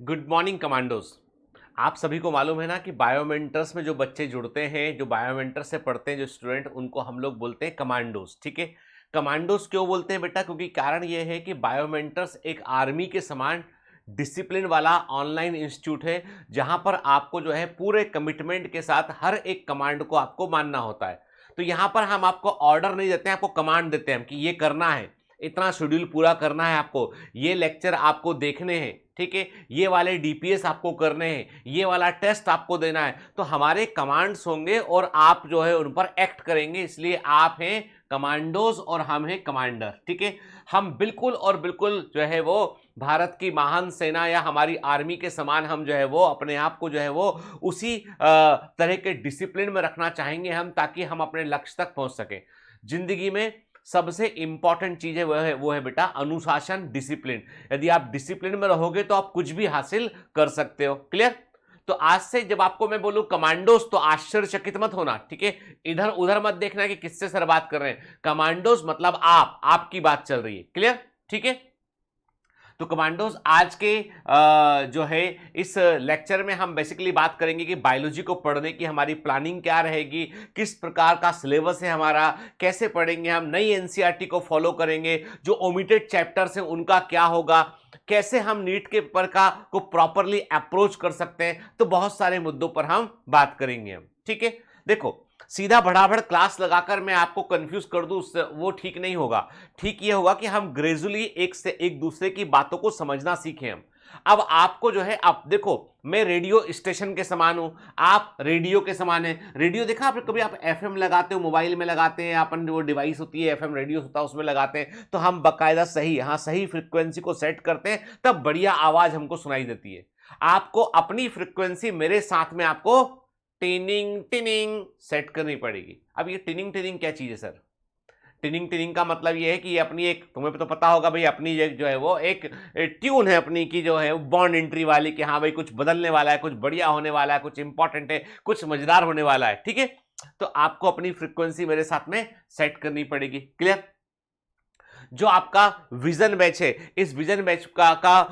Good morning commandos. आप सभी को मालूम है ना कि बायोमेंटर्स में जो बच्चे जुड़ते हैं, जो बायोमेंटर से पढ़ते हैं, जो स्टूडेंट, उनको हम लोग बोलते हैं कमांडोज। ठीक है, कमांडोज क्यों बोलते हैं बेटा? क्योंकि कारण ये है कि बायोमेंटर्स एक आर्मी के समान डिसिप्लिन वाला ऑनलाइन इंस्टीट्यूट है, जहां पर आपको जो है पूरे कमिटमेंट के साथ हर एक कमांड को आपको मानना होता है। तो यहां पर हम आपको ऑर्डर नहीं देते हैं, आपको कमांड देते हैं कि ये करना है, इतना शेड्यूल पूरा करना है, आपको ये लेक्चर आपको देखने हैं, ठीक है, ये वाले डीपीएस आपको करने हैं, ये वाला टेस्ट आपको देना है। तो हमारे कमांड्स होंगे और आप जो है उन पर एक्ट करेंगे, इसलिए आप हैं कमांडोज और हम हैं कमांडर। ठीक है, हम बिल्कुल और बिल्कुल जो है वो भारत की महान सेना या हमारी आर्मी के समान हम जो है वो अपने आप को जो है वो उसी तरह के डिसिप्लिन में रखना चाहेंगे हम, ताकि हम अपने लक्ष्य तक पहुंच सके। जिंदगी में सबसे इंपॉर्टेंट चीज है वो है बेटा अनुशासन, डिसिप्लिन। यदि आप डिसिप्लिन में रहोगे तो आप कुछ भी हासिल कर सकते हो। क्लियर? तो आज से जब आपको मैं बोलूं कमांडोज तो आश्चर्यचकित मत होना। ठीक है, इधर उधर मत देखना कि किससे सर बात कर रहे हैं। कमांडोज मतलब आपकी बात चल रही है। क्लियर? ठीक है, तो कमांडोज आज के जो है इस लेक्चर में हम बेसिकली बात करेंगे कि बायोलॉजी को पढ़ने की हमारी प्लानिंग क्या रहेगी, किस प्रकार का सिलेबस है हमारा, कैसे पढ़ेंगे हम, नई एनसीईआरटी को फॉलो करेंगे, जो ओमिटेड चैप्टर्स हैं उनका क्या होगा, कैसे हम नीट के पेपर का को प्रॉपरली अप्रोच कर सकते हैं। तो बहुत सारे मुद्दों पर हम बात करेंगे हम। ठीक है, देखो सीधा भड़ाभड़ क्लास लगाकर मैं आपको कंफ्यूज कर दूं, उससे वो ठीक नहीं होगा। ठीक ये होगा कि हम ग्रेजुअली एक से एक दूसरे की बातों को समझना सीखें हम। अब आपको जो है, आप देखो मैं रेडियो स्टेशन के समान हूं, आप रेडियो के समान है। रेडियो देखा आपने कभी? आप एफएम लगाते हो, मोबाइल में लगाते हैं, अपन जो डिवाइस होती है एफएम रेडियो होता है उसमें लगाते हैं, तो हम बकायदा सही फ्रीक्वेंसी को सेट करते हैं, तब बढ़िया आवाज हमको सुनाई देती है। आपको अपनी फ्रीक्वेंसी मेरे साथ में आपको टिनिंग टिनिंग सेट करनी पड़ेगी। अब ये टिनिंग टिनिंग क्या चीज है सर? टिनिंग टिनिंग का मतलब ये है कि ये अपनी एक, तुम्हें तो पता होगा भाई, अपनी जो है वो एक ट्यून है अपनी की, जो है बॉन्ड एंट्री वाली, कि हाँ भाई कुछ बदलने वाला है, कुछ बढ़िया होने वाला है, कुछ इंपॉर्टेंट है, कुछ मजेदार होने वाला है। ठीक है, तो आपको अपनी फ्रीक्वेंसी मेरे साथ में सेट करनी पड़ेगी। क्लियर? जो आपका विजन बैच है, इस विजन बैच का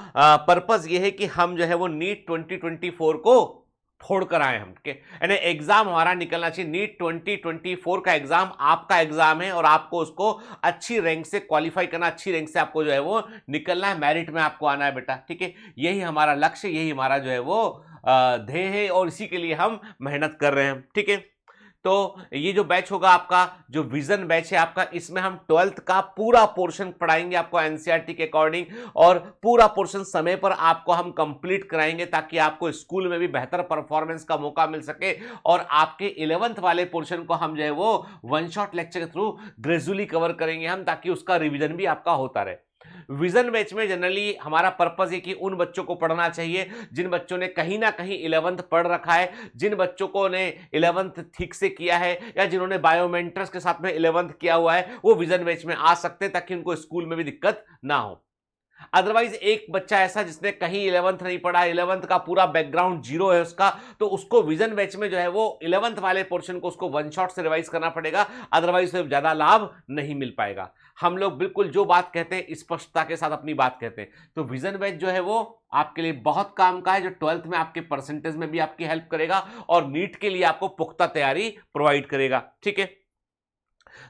पर्पस ये है कि हम जो है वो नीट 2024 को फोड़ कर आए हम। यानी एग्जाम हमारा निकलना चाहिए। नीट 2024 का एग्जाम आपका एग्जाम है और आपको उसको अच्छी रैंक से क्वालिफाई करना, अच्छी रैंक से आपको जो है वो निकलना है, मेरिट में आपको आना है बेटा। ठीक है, यही हमारा लक्ष्य, यही हमारा जो है वो ध्येय है और इसी के लिए हम मेहनत कर रहे हैं। ठीक है, तो ये जो बैच होगा आपका, जो विजन बैच है आपका, इसमें हम 12th का पूरा पोर्शन पढ़ाएंगे आपको एनसीईआरटी के अकॉर्डिंग, और पूरा पोर्शन समय पर आपको हम कंप्लीट कराएंगे, ताकि आपको स्कूल में भी बेहतर परफॉर्मेंस का मौका मिल सके। और आपके 11th वाले पोर्शन को हम जो है वो वन शॉट लेक्चर के थ्रू ग्रेजुअली कवर करेंगे हम, ताकि उसका रिवीजन भी आपका होता रहे। विजन बैच में जनरली हमारा पर्पस है कि उन बच्चों को पढ़ना चाहिए जिन बच्चों ने कहीं ना कहीं 11th पढ़ रखा है, जिन बच्चों को ने 11th ठीक से किया है, या जिन्होंने बायोमेंटर्स के साथ में 11th किया हुआ है, वो विजन बैच में आ सकते हैं, ताकि उनको स्कूल में भी दिक्कत ना हो। अदरवाइज एक बच्चा ऐसा जिसने कहीं 11th नहीं पढ़ा, 11th का पूरा बैकग्राउंड जीरो है उसका, तो उसको विजन बैच में जो है वो 11th वाले पोर्शन को उसको वन शॉट से रिवाइज करना पड़ेगा, अदरवाइज तो ज्यादा लाभ नहीं मिल पाएगा। हम लोग बिल्कुल जो बात कहते हैं स्पष्टता के साथ अपनी बात कहते हैं। तो विजन बैच जो है वो आपके लिए बहुत काम का है, जो 12th में आपके परसेंटेज में भी आपकी हेल्प करेगा और नीट के लिए आपको पुख्ता तैयारी प्रोवाइड करेगा। ठीक है,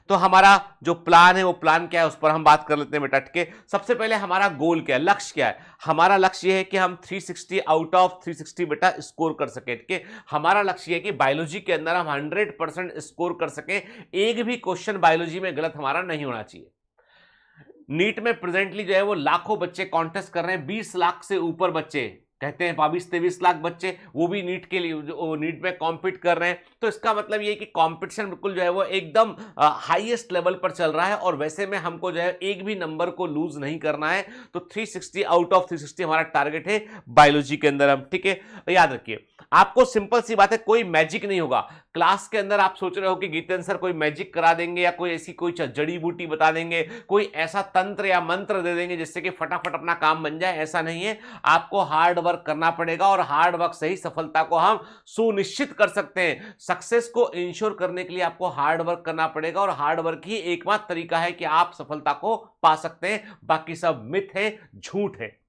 तो हमारा जो प्लान है वो प्लान क्या है उस पर हम बात कर लेते हैं बेटा। ठीक है, सबसे पहले हमारा गोल क्या है, लक्ष्य क्या है? हमारा लक्ष्य ये है कि हम 360 आउट ऑफ 360 बेटा स्कोर कर सके। ठीक है, हमारा लक्ष्य ये है कि बायोलॉजी के अंदर हम 100% स्कोर कर सके, एक भी क्वेश्चन बायोलॉजी में गलत हमारा नहीं होना चाहिए। नीट में प्रेजेंटली जो है वो लाखों बच्चे कॉन्टेस्ट कर रहे हैं, 20 लाख से ऊपर बच्चे, कहते हैं 22-23 लाख बच्चे, वो भी नीट के लिए नीट में कॉम्पीट कर रहे हैं। तो इसका मतलब ये कि कंपटीशन बिल्कुल जो है वो एकदम हाईएस्ट लेवल पर चल रहा है, और वैसे में हमको जो है एक भी नंबर को लूज नहीं करना है। तो 360 आउट ऑफ 360 हमारा टारगेट है बायोलॉजी के अंदर हम। ठीक है, याद रखिए, आपको सिंपल सी बात है, कोई मैजिक नहीं होगा क्लास के अंदर। आप सोच रहे हो कि गीतेंद्र सर कोई मैजिक करा देंगे, या कोई ऐसी कोई जड़ी बूटी बता देंगे, कोई ऐसा तंत्र या मंत्र दे देंगे जिससे कि फटाफट अपना काम बन जाए, ऐसा नहीं है। आपको हार्ड वर्क करना पड़ेगा, और हार्ड वर्क से ही सफलता को हम सुनिश्चित कर सकते हैं। सक्सेस को इंश्योर करने के लिए आपको हार्ड वर्क करना पड़ेगा, और हार्ड वर्क ही एकमात्र तरीका है कि आप सफलता को पा सकते हैं। बाकी सब मिथ है, झूठ है।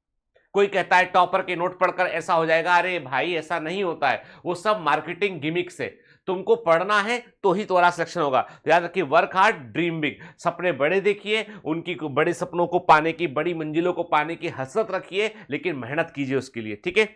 कोई कहता है टॉपर के नोट पढ़कर ऐसा हो जाएगा, अरे भाई ऐसा नहीं होता है, वो सब मार्केटिंग गिमिक्स है। तुमको पढ़ना है तो ही तुम्हारा सिलेक्शन होगा। तो याद रखिए, वर्क हार्ड ड्रीम बिग, सपने बड़े देखिए, उनकी बड़े सपनों को पाने की, बड़ी मंजिलों को पाने की हसरत रखिए, लेकिन मेहनत कीजिए उसके लिए, ठीक है।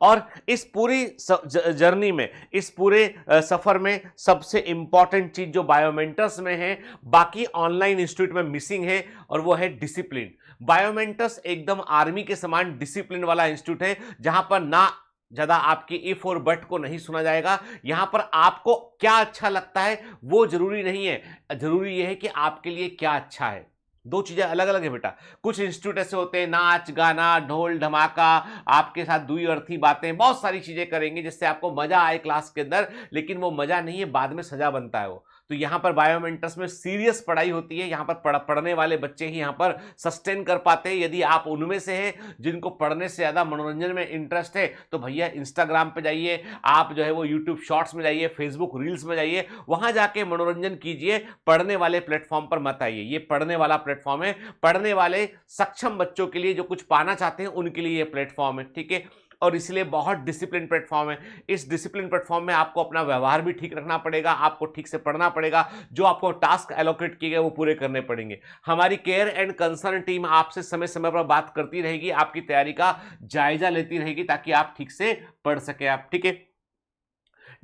और इस पूरी जर्नी में, इस पूरे सफर में सबसे इंपॉर्टेंट चीज जो बायोमेंटर्स में है, बाकी ऑनलाइन इंस्टीट्यूट में मिसिंग है, और वो है डिसिप्लिन। बायोमेंटर्स एकदम आर्मी के समान डिसिप्लिन वाला इंस्टीट्यूट है, जहां पर ना ज्यादा आपकी इफ और बट को नहीं सुना जाएगा। यहां पर आपको क्या अच्छा लगता है वो जरूरी नहीं है, जरूरी यह है कि आपके लिए क्या अच्छा है। दो चीजें अलग अलग है बेटा। कुछ इंस्टीट्यूट ऐसे होते हैं, नाच गाना ढोल धमाका, आपके साथ दुई अर्थी बातें, बहुत सारी चीजें करेंगे जिससे आपको मजा आए क्लास के अंदर, लेकिन वो मजा नहीं है, बाद में सजा बनता है वो। तो यहां पर बायोमेंटर्स में सीरियस पढ़ाई होती है, यहां पर पढ़ने वाले बच्चे ही यहां पर सस्टेन कर पाते हैं। यदि आप उनमें से हैं जिनको पढ़ने से ज्यादा मनोरंजन में इंटरेस्ट है, तो भैया इंस्टाग्राम पे जाइए, आप जो है वो यूट्यूब शॉर्ट्स में जाइए, फेसबुक रील्स में जाइए, वहां जाके मनोरंजन कीजिए, पढ़ने वाले प्लेटफॉर्म पर मत आइए। ये पढ़ने वाला प्लेटफॉर्म है, पढ़ने वाले सक्षम बच्चों के लिए, जो कुछ पाना चाहते हैं उनके लिए ये प्लेटफॉर्म है, ठीक है। और इसलिए बहुत डिसिप्लिन प्लेटफॉर्म है। इस डिसिप्लिन प्लेटफॉर्म में आपको अपना व्यवहार भी ठीक रखना पड़ेगा, आपको ठीक से पढ़ना पड़ेगा, जो आपको टास्क एलोकेट किए गए वो पूरे करने पड़ेंगे। हमारी केयर एंड कंसर्न टीम आपसे समय समय पर बात करती रहेगी, आपकी तैयारी का जायजा लेती रहेगी, ताकि आप ठीक से पढ़ सके आप, ठीक है।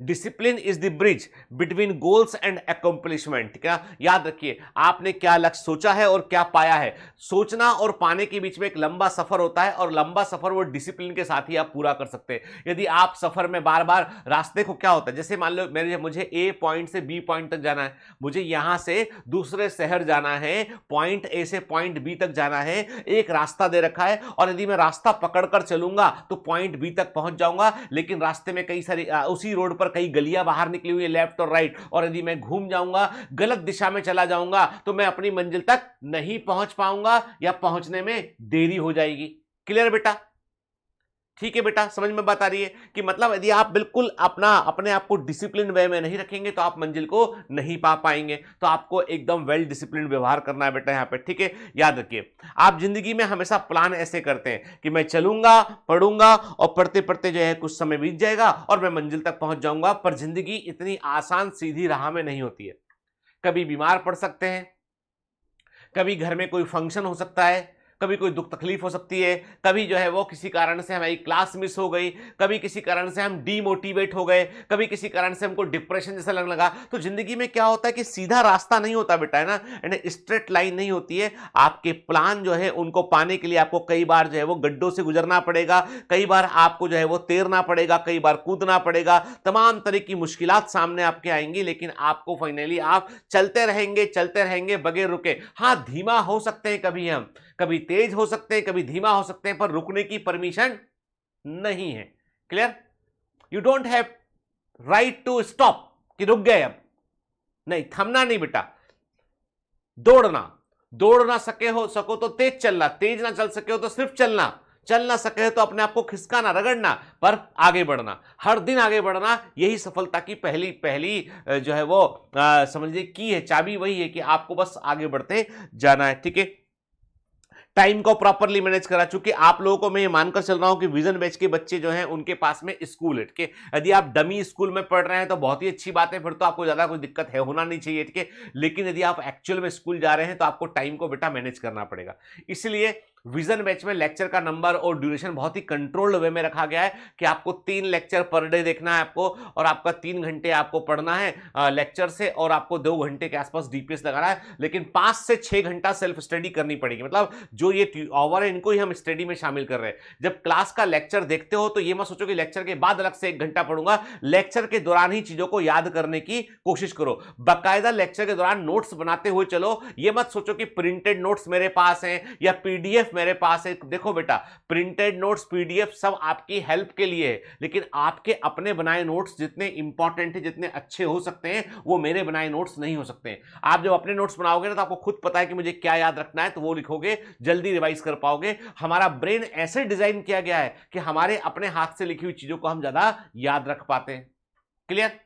Discipline is the bridge between goals and accomplishment. ठीक है, याद रखिए आपने क्या लक्ष्य सोचा है और क्या पाया है। सोचना और पाने के बीच में एक लंबा सफर होता है, और लंबा सफर वो डिसिप्लिन के साथ ही आप पूरा कर सकते हैं। यदि आप सफर में बार बार रास्ते को, क्या होता है, जैसे मान लो मुझे ए पॉइंट से बी पॉइंट तक जाना है, मुझे यहां से दूसरे शहर जाना है, पॉइंट ए से पॉइंट बी तक जाना है, एक रास्ता दे रखा है, और यदि मैं रास्ता पकड़कर चलूंगा तो पॉइंट बी तक पहुंच जाऊंगा, लेकिन रास्ते में कई सारी उसी रोड पर कई गलियां बाहर निकली हुई है लेफ्ट और राइट, और यदि मैं घूम जाऊंगा, गलत दिशा में चला जाऊंगा, तो मैं अपनी मंजिल तक नहीं पहुंच पाऊंगा, या पहुंचने में देरी हो जाएगी। क्लियर बेटा? ठीक है बेटा, समझ में बात आ रही है कि मतलब यदि आप बिल्कुल अपने आप को डिसिप्लिन वे में नहीं रखेंगे तो आप मंजिल को नहीं पा पाएंगे। तो आपको एकदम वेल डिसिप्लिन व्यवहार करना है बेटा यहाँ पे, ठीक है। याद रखिए, आप जिंदगी में हमेशा प्लान ऐसे करते हैं कि मैं चलूंगा, पढ़ूंगा, और पढ़ते पढ़ते जो है कुछ समय बीत जाएगा और मैं मंजिल तक पहुंच जाऊंगा। पर जिंदगी इतनी आसान सीधी राह में नहीं होती है। कभी बीमार पड़ सकते हैं, कभी घर में कोई फंक्शन हो सकता है, कभी कोई दुख तकलीफ हो सकती है, कभी जो है वो किसी कारण से हमारी क्लास मिस हो गई, कभी किसी कारण से हम डीमोटिवेट हो गए, कभी किसी कारण से हमको डिप्रेशन जैसा लगने लगा। तो जिंदगी में क्या होता है कि सीधा रास्ता नहीं होता बेटा, है ना, एंड स्ट्रेट लाइन नहीं होती है। आपके प्लान जो है उनको पाने के लिए आपको कई बार जो है वो गड्ढों से गुजरना पड़ेगा, कई बार आपको जो है वो तैरना पड़ेगा, कई बार कूदना पड़ेगा, तमाम तरह की मुश्किलात सामने आपके आएंगी, लेकिन आपको फाइनली आप चलते रहेंगे बगैर रुके। हाँ, धीमा हो सकते हैं कभी, हम कभी तेज हो सकते हैं, कभी धीमा हो सकते हैं, पर रुकने की परमिशन नहीं है। Clear? You don't have right to stop कि रुक गए, अब नहीं, थमना नहीं बेटा। दौड़ ना सको तो तेज चलना, तेज ना चल सके हो तो सिर्फ चल ना सके तो अपने आप को खिसकाना, रगड़ना, पर आगे बढ़ना, हर दिन आगे बढ़ना। यही सफलता की पहली जो है वो समझिए की है, चाबी वही है कि आपको बस आगे बढ़ते जाना है, ठीक है। टाइम को प्रॉपरली मैनेज करा, चूंकि आप लोगों को मैं ये मानकर चल रहा हूं कि विजन बैच के बच्चे जो हैं उनके पास में स्कूल है, ठीक है। यदि आप डमी स्कूल में पढ़ रहे हैं तो बहुत ही अच्छी बात है, फिर तो आपको ज्यादा कोई दिक्कत है होना नहीं चाहिए, ठीक है। लेकिन यदि आप एक्चुअल में स्कूल जा रहे हैं तो आपको टाइम को बेटा मैनेज करना पड़ेगा। इसलिए विजन बैच में लेक्चर का नंबर और ड्यूरेशन बहुत ही कंट्रोल्ड वे में रखा गया है कि आपको 3 लेक्चर पर डे देखना है आपको, और आपका 3 घंटे आपको पढ़ना है लेक्चर से, और आपको 2 घंटे के आसपास डीपीएस लगाना है। लेकिन 5 से 6 घंटा सेल्फ स्टडी करनी पड़ेगी। मतलब जो ये ओवर है इनको ही हम स्टडी में शामिल कर रहे हैं। जब क्लास का लेक्चर देखते हो तो ये मत सोचो कि लेक्चर के बाद अलग से 1 घंटा पढ़ूंगा, लेक्चर के दौरान ही चीजों को याद करने की कोशिश करो। बाकायदा लेक्चर के दौरान नोट्स बनाते हुए चलो। ये मत सोचो कि प्रिंटेड नोट्स मेरे पास हैं या पीडीएफ मेरे पास है। देखो बेटा, प्रिंटेड नोट्स, पीडीएफ सब आपकी हेल्प के लिए है, लेकिन आपके अपने बनाए नोट्स जितने इंपॉर्टेंट है, जितने अच्छे हो सकते हैं, वो मेरे बनाए नोट्स नहीं हो सकते हैं। आप जब अपने नोट्स बनाओगे ना तो आपको खुद पता है कि मुझे क्या याद रखना है, तो वो लिखोगे, जल्दी रिवाइज कर पाओगे। हमारा ब्रेन ऐसे डिजाइन किया गया है कि हमारे अपने हाथ से लिखी हुई चीजों को हम ज्यादा याद रख पाते हैं। क्लियर?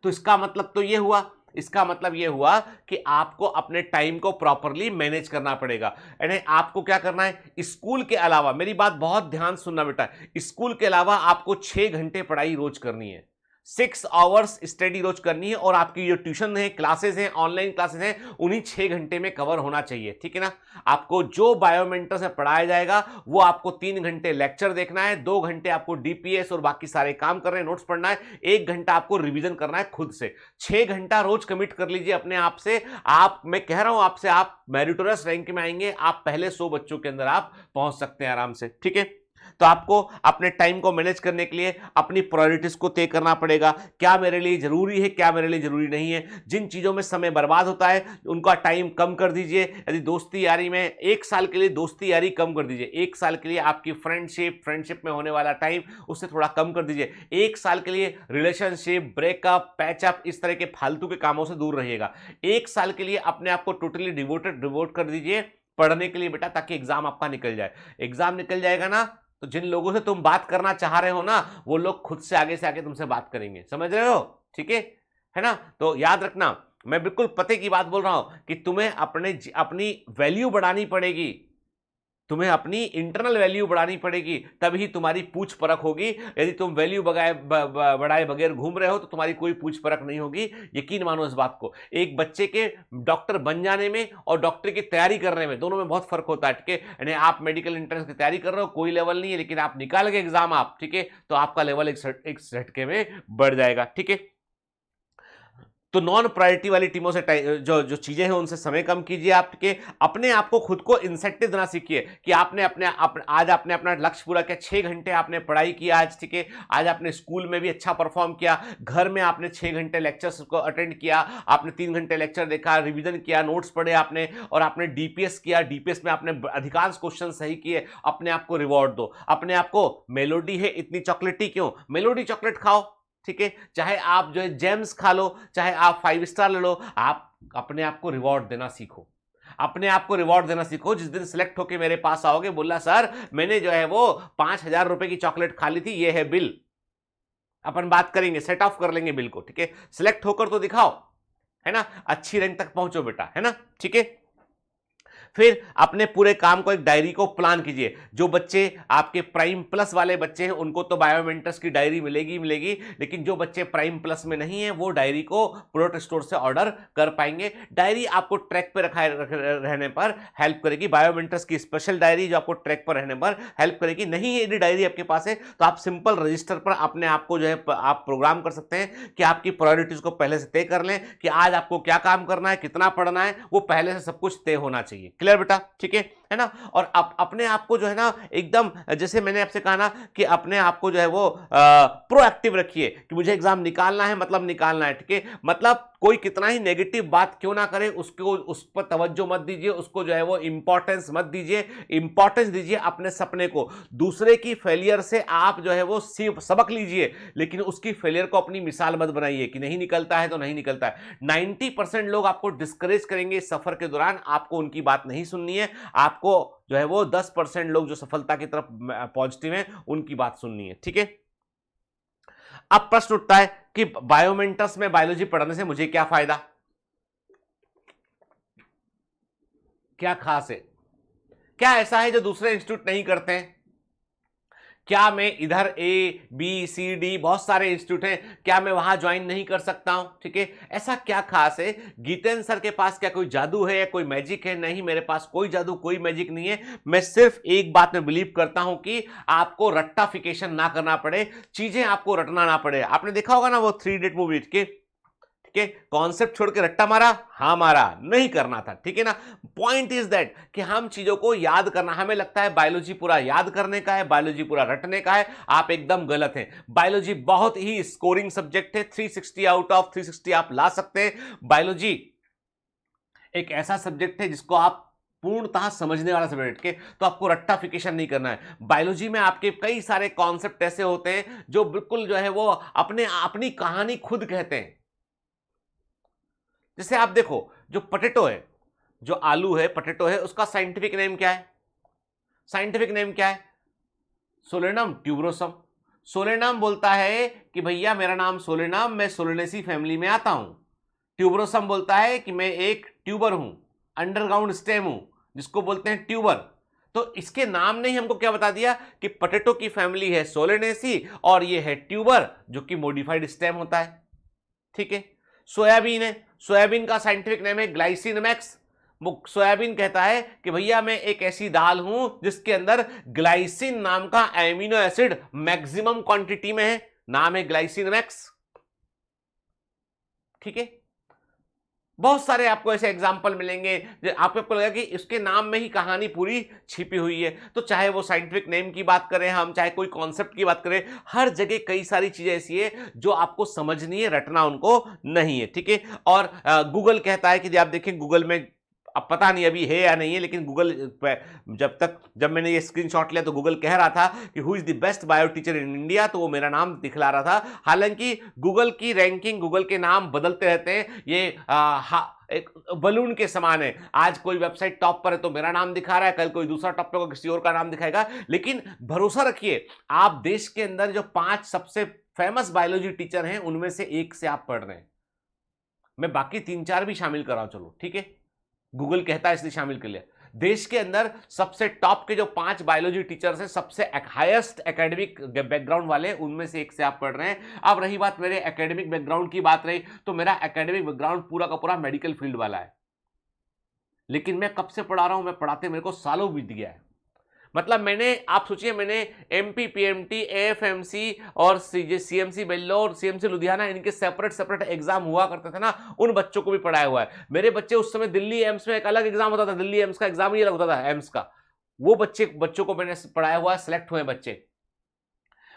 तो इसका मतलब तो ये हुआ इसका मतलब यह हुआ कि आपको अपने टाइम को प्रॉपरली मैनेज करना पड़ेगा। यानी आपको क्या करना है, स्कूल के अलावा, मेरी बात बहुत ध्यान सुनना बेटा, स्कूल के अलावा आपको 6 घंटे पढ़ाई रोज करनी है, 6 आवर्स स्टडी रोज करनी है, और आपकी जो ट्यूशन है, क्लासेस हैं, ऑनलाइन क्लासेस हैं, उन्हीं 6 घंटे में कवर होना चाहिए, ठीक है ना। आपको जो बायोमेंटर से पढ़ाया जाएगा वो आपको 3 घंटे लेक्चर देखना है, 2 घंटे आपको डीपीएस और बाकी सारे काम करने, नोट्स पढ़ना है, 1 घंटा आपको रिवीजन करना है खुद से। 6 घंटा रोज कमिट कर लीजिए अपने आप से। आप, मैं कह रहा हूं आपसे, आप मेरिटोरियस रैंक में आएंगे, आप पहले 100 बच्चों के अंदर आप पहुंच सकते हैं आराम से, ठीक है। तो आपको अपने टाइम को मैनेज करने के लिए अपनी प्रायोरिटीज को तय करना पड़ेगा, क्या मेरे लिए जरूरी है, क्या मेरे लिए जरूरी नहीं है। जिन चीजों में समय बर्बाद होता है उनका टाइम कम कर दीजिए। यदि दोस्ती यारी में 1 साल के लिए दोस्ती यारी कम कर दीजिए, 1 साल के लिए आपकी फ्रेंडशिप में होने वाला टाइम उससे थोड़ा कम कर दीजिए। 1 साल के लिए रिलेशनशिप, ब्रेकअप, पैचअप, इस तरह के फालतू के कामों से दूर रहिएगा। 1 साल के लिए अपने आप को टोटली डिवोट कर दीजिए पढ़ने के लिए बेटा, ताकि एग्जाम आपका निकल जाए। एग्जाम निकल जाएगा ना, तो जिन लोगों से तुम बात करना चाह रहे हो ना, वो लोग खुद से आगे तुमसे बात करेंगे, समझ रहे हो, ठीक है ना। तो याद रखना, मैं बिल्कुल पते की बात बोल रहा हूं कि तुम्हें अपनी वैल्यू बढ़ानी पड़ेगी, तुम्हें अपनी इंटरनल वैल्यू बढ़ानी पड़ेगी, तभी तुम्हारी पूछ परख होगी। यदि तुम वैल्यू बढ़ाए बगैर घूम रहे हो तो तुम्हारी कोई पूछ परख नहीं होगी, यकीन मानो इस बात को। एक बच्चे के डॉक्टर बन जाने में और डॉक्टर की तैयारी करने में, दोनों में बहुत फर्क होता है, ठीक है। यानी आप मेडिकल एंट्रेंस की तैयारी कर रहे हो, कोई लेवल नहीं है, लेकिन आप निकाल के एग्जाम आप, ठीक है, तो आपका लेवल एक झटके में बढ़ जाएगा, ठीक है। तो नॉन प्रायोरिटी वाली टीमों से जो चीजें हैं उनसे समय कम कीजिए। आपके अपने आप को खुद को इंसेंटिव देना सीखिए कि आपने आज आपने अपना लक्ष्य पूरा किया, 6 घंटे आपने पढ़ाई किया आज, ठीक है। आज आपने स्कूल में भी अच्छा परफॉर्म किया, घर में आपने 6 घंटे लेक्चर्स को अटेंड किया, आपने 3 घंटे लेक्चर देखा, रिवीजन किया, नोट्स पढ़े आपने, और आपने डीपीएस किया, डीपीएस में आपने अधिकांश क्वेश्चन सही किए। अपने आप को रिवॉर्ड दो, अपने आप को, मेलोडी है इतनी चॉकलेटी क्यों, मेलोडी चॉकलेट खाओ, ठीक है। चाहे आप जो है जेम्स खा लो, चाहे आप 5 स्टार ले लो, आप अपने आप को रिवॉर्ड देना सीखो, अपने आप को रिवॉर्ड देना सीखो। जिस दिन सिलेक्ट होके मेरे पास आओगे, बोला सर मैंने जो है वो 5,000 रुपए की चॉकलेट खा ली थी, ये है बिल, अपन बात करेंगे, सेट ऑफ कर लेंगे बिल को, ठीक है। सिलेक्ट होकर तो दिखाओ, है ना, अच्छी रैंक तक पहुंचो बेटा, है ना, ठीक है। फिर अपने पूरे काम को एक डायरी को प्लान कीजिए। जो बच्चे आपके प्राइम प्लस वाले बच्चे हैं उनको तो बायोमेंटर्स की डायरी मिलेगी, लेकिन जो बच्चे प्राइम प्लस में नहीं है वो डायरी को प्रोडक्ट स्टोर से ऑर्डर कर पाएंगे। डायरी आपको ट्रैक पे रहने पर हेल्प करेगी, बायोमेंटर्स की स्पेशल डायरी जो आपको ट्रैक पर रहने पर हेल्प करेगी। नहीं है यदि डायरी आपके पास है तो आप सिंपल रजिस्टर पर अपने आप को जो है आप प्रोग्राम कर सकते हैं कि आपकी प्रायोरिटीज को पहले से तय कर लें कि आज आपको क्या काम करना है, कितना पढ़ना है, वो पहले से सब कुछ तय होना चाहिए। क्लियर बेटा, ठीक है ना। और अपने आप को जो है ना एकदम, जैसे मैंने आपसे कहा ना कि अपने आप को जो है वो प्रोएक्टिव रखिए कि मुझे एग्जाम निकालना है, मतलब निकालना है, ठीक है। मतलब कोई कितना ही नेगेटिव बात क्यों ना करे, उसको उस पर तवज्जो मत दीजिए, उसको जो है वो इंपॉर्टेंस मत दीजिए, इंपॉर्टेंस दीजिए अपने सपने को। दूसरे की फेलियर से आप जो है वो सबक लीजिए, लेकिन उसकी फेलियर को अपनी मिसाल मत बनाइए कि नहीं निकलता है तो नहीं निकलता है। 90% लोग आपको डिस्करेज करेंगे इस सफर के दौरान, आपको उनकी बात नहीं सुननी है। आपको जो है वो 10% लोग जो सफलता की तरफ पॉजिटिव हैं उनकी बात सुननी है, ठीक है। अब प्रश्न उठता है कि बायोमेंटर्स में बायोलॉजी पढ़ने से मुझे क्या फायदा, क्या खास है, क्या ऐसा है जो दूसरे इंस्टीट्यूट नहीं करते हैं? क्या मैं इधर A, B, C, D बहुत सारे इंस्टीट्यूट हैं, क्या मैं वहां ज्वाइन नहीं कर सकता हूं, ठीक है। ऐसा क्या खास है? गीतेंद्र सर के पास क्या कोई जादू है या कोई मैजिक है? नहीं, मेरे पास कोई जादू कोई मैजिक नहीं है। मैं सिर्फ एक बात में बिलीव करता हूं कि आपको रट्टाफिकेशन ना करना पड़े, चीजें आपको रटना ना पड़े। आपने देखा होगा ना वो 3 इडियट मूवी, ठीक है, कॉन्सेप्ट छोड़ के रट्टा मारा, हाँ मारा, नहीं करना था, ठीक है ना। पॉइंट इज दैट कि हम चीजों को याद करना, हमें लगता है बायोलॉजी पूरा याद करने का है, बायोलॉजी पूरा रटने का है। आप एकदम गलत हैं। बायोलॉजी बहुत ही स्कोरिंग सब्जेक्ट है, 360 आउट ऑफ 360 आप ला सकते हैं। बायोलॉजी एक ऐसा सब्जेक्ट है जिसको आप पूर्णतः समझने वाला सब्जेक्ट के, तो आपको रट्टाफिकेशन नहीं करना है। बायोलॉजी में आपके कई सारे कॉन्सेप्ट ऐसे होते हैं जो बिल्कुल जो है वो अपनी कहानी खुद कहते हैं। जैसे आप देखो, जो पोटैटो है, जो आलू है, पोटैटो है, उसका साइंटिफिक नेम क्या है? साइंटिफिक नेम क्या है? Solanum tuberosum. सोलेनम बोलता है कि भैया मेरा नाम सोलेनम, मैं सोलेनेसी फैमिली में आता हूं, ट्यूबरोसम बोलता है कि मैं एक ट्यूबर हूं, अंडरग्राउंड स्टेम हूं, जिसको बोलते हैं ट्यूबर। तो इसके नाम ने ही हमको क्या बता दिया कि पोटैटो की फैमिली है सोलेनेसी और ये है ट्यूबर, जो कि मॉडिफाइड स्टेम होता है। ठीक है। सोयाबीन है, सोयाबीन का साइंटिफिक नेम है ग्लाइसिनमैक्स। सोयाबीन कहता है कि भैया मैं एक ऐसी दाल हूं जिसके अंदर ग्लाइसिन नाम का एमिनो एसिड मैक्सिमम क्वांटिटी में है, नाम है ग्लाइसिनमैक्स। ठीक है। बहुत सारे आपको ऐसे एग्जाम्पल मिलेंगे आपको लगेगा कि इसके नाम में ही कहानी पूरी छिपी हुई है। तो चाहे वो साइंटिफिक नेम की बात करें हम, चाहे कोई कॉन्सेप्ट की बात करें, हर जगह कई सारी चीजें ऐसी है जो आपको समझनी है, रटना उनको नहीं है। ठीक है। और गूगल कहता है कि आप देखें गूगल में, अब पता नहीं अभी है या नहीं है, लेकिन गूगल जब मैंने ये स्क्रीनशॉट लिया तो गूगल कह रहा था कि who is the best bio teacher in India, तो वो मेरा नाम दिखला रहा था। हालांकि गूगल की रैंकिंग, गूगल के नाम बदलते रहते हैं, ये एक बलून के समान है। आज कोई वेबसाइट टॉप पर है तो मेरा नाम दिखा रहा है, कल कोई दूसरा टॉप पर किसी और का नाम दिखाएगा। लेकिन भरोसा रखिए, आप देश के अंदर जो 5 सबसे फेमस बायोलॉजी टीचर हैं उनमें से एक से आप पढ़ रहे हैं। मैं बाकी 3-4 भी शामिल कर रहा हूं, चलो ठीक है, गूगल कहता है इसलिए शामिल कर लिया। देश के अंदर सबसे टॉप के जो 5 बायोलॉजी टीचर्स हैं, सबसे हाईएस्ट एकेडमिक बैकग्राउंड वाले, उनमें से एक से आप पढ़ रहे हैं। अब रही बात मेरे एकेडमिक बैकग्राउंड की बात रही, तो मेरा एकेडमिक बैकग्राउंड पूरा का पूरा मेडिकल फील्ड वाला है। लेकिन मैं कब से पढ़ा रहा हूं, मैं पढ़ाते मेरे को सालों बीत गया है। मतलब मैंने, आप सोचिए, मैंने एमपी, पीएमटी, एएफएमसी और सीएमसी बेल्लोर, सीएमसी लुधियाना, इनके सेपरेट एग्जाम हुआ करते थे ना, उन बच्चों को भी पढ़ाया हुआ है। मेरे बच्चे उस समय दिल्ली एम्स में एक अलग एग्जाम होता था, दिल्ली एम्स का एग्जाम ही अलग होता था एम्स का, वो बच्चों को मैंने पढ़ाया हुआ है, सिलेक्ट हुए बच्चे।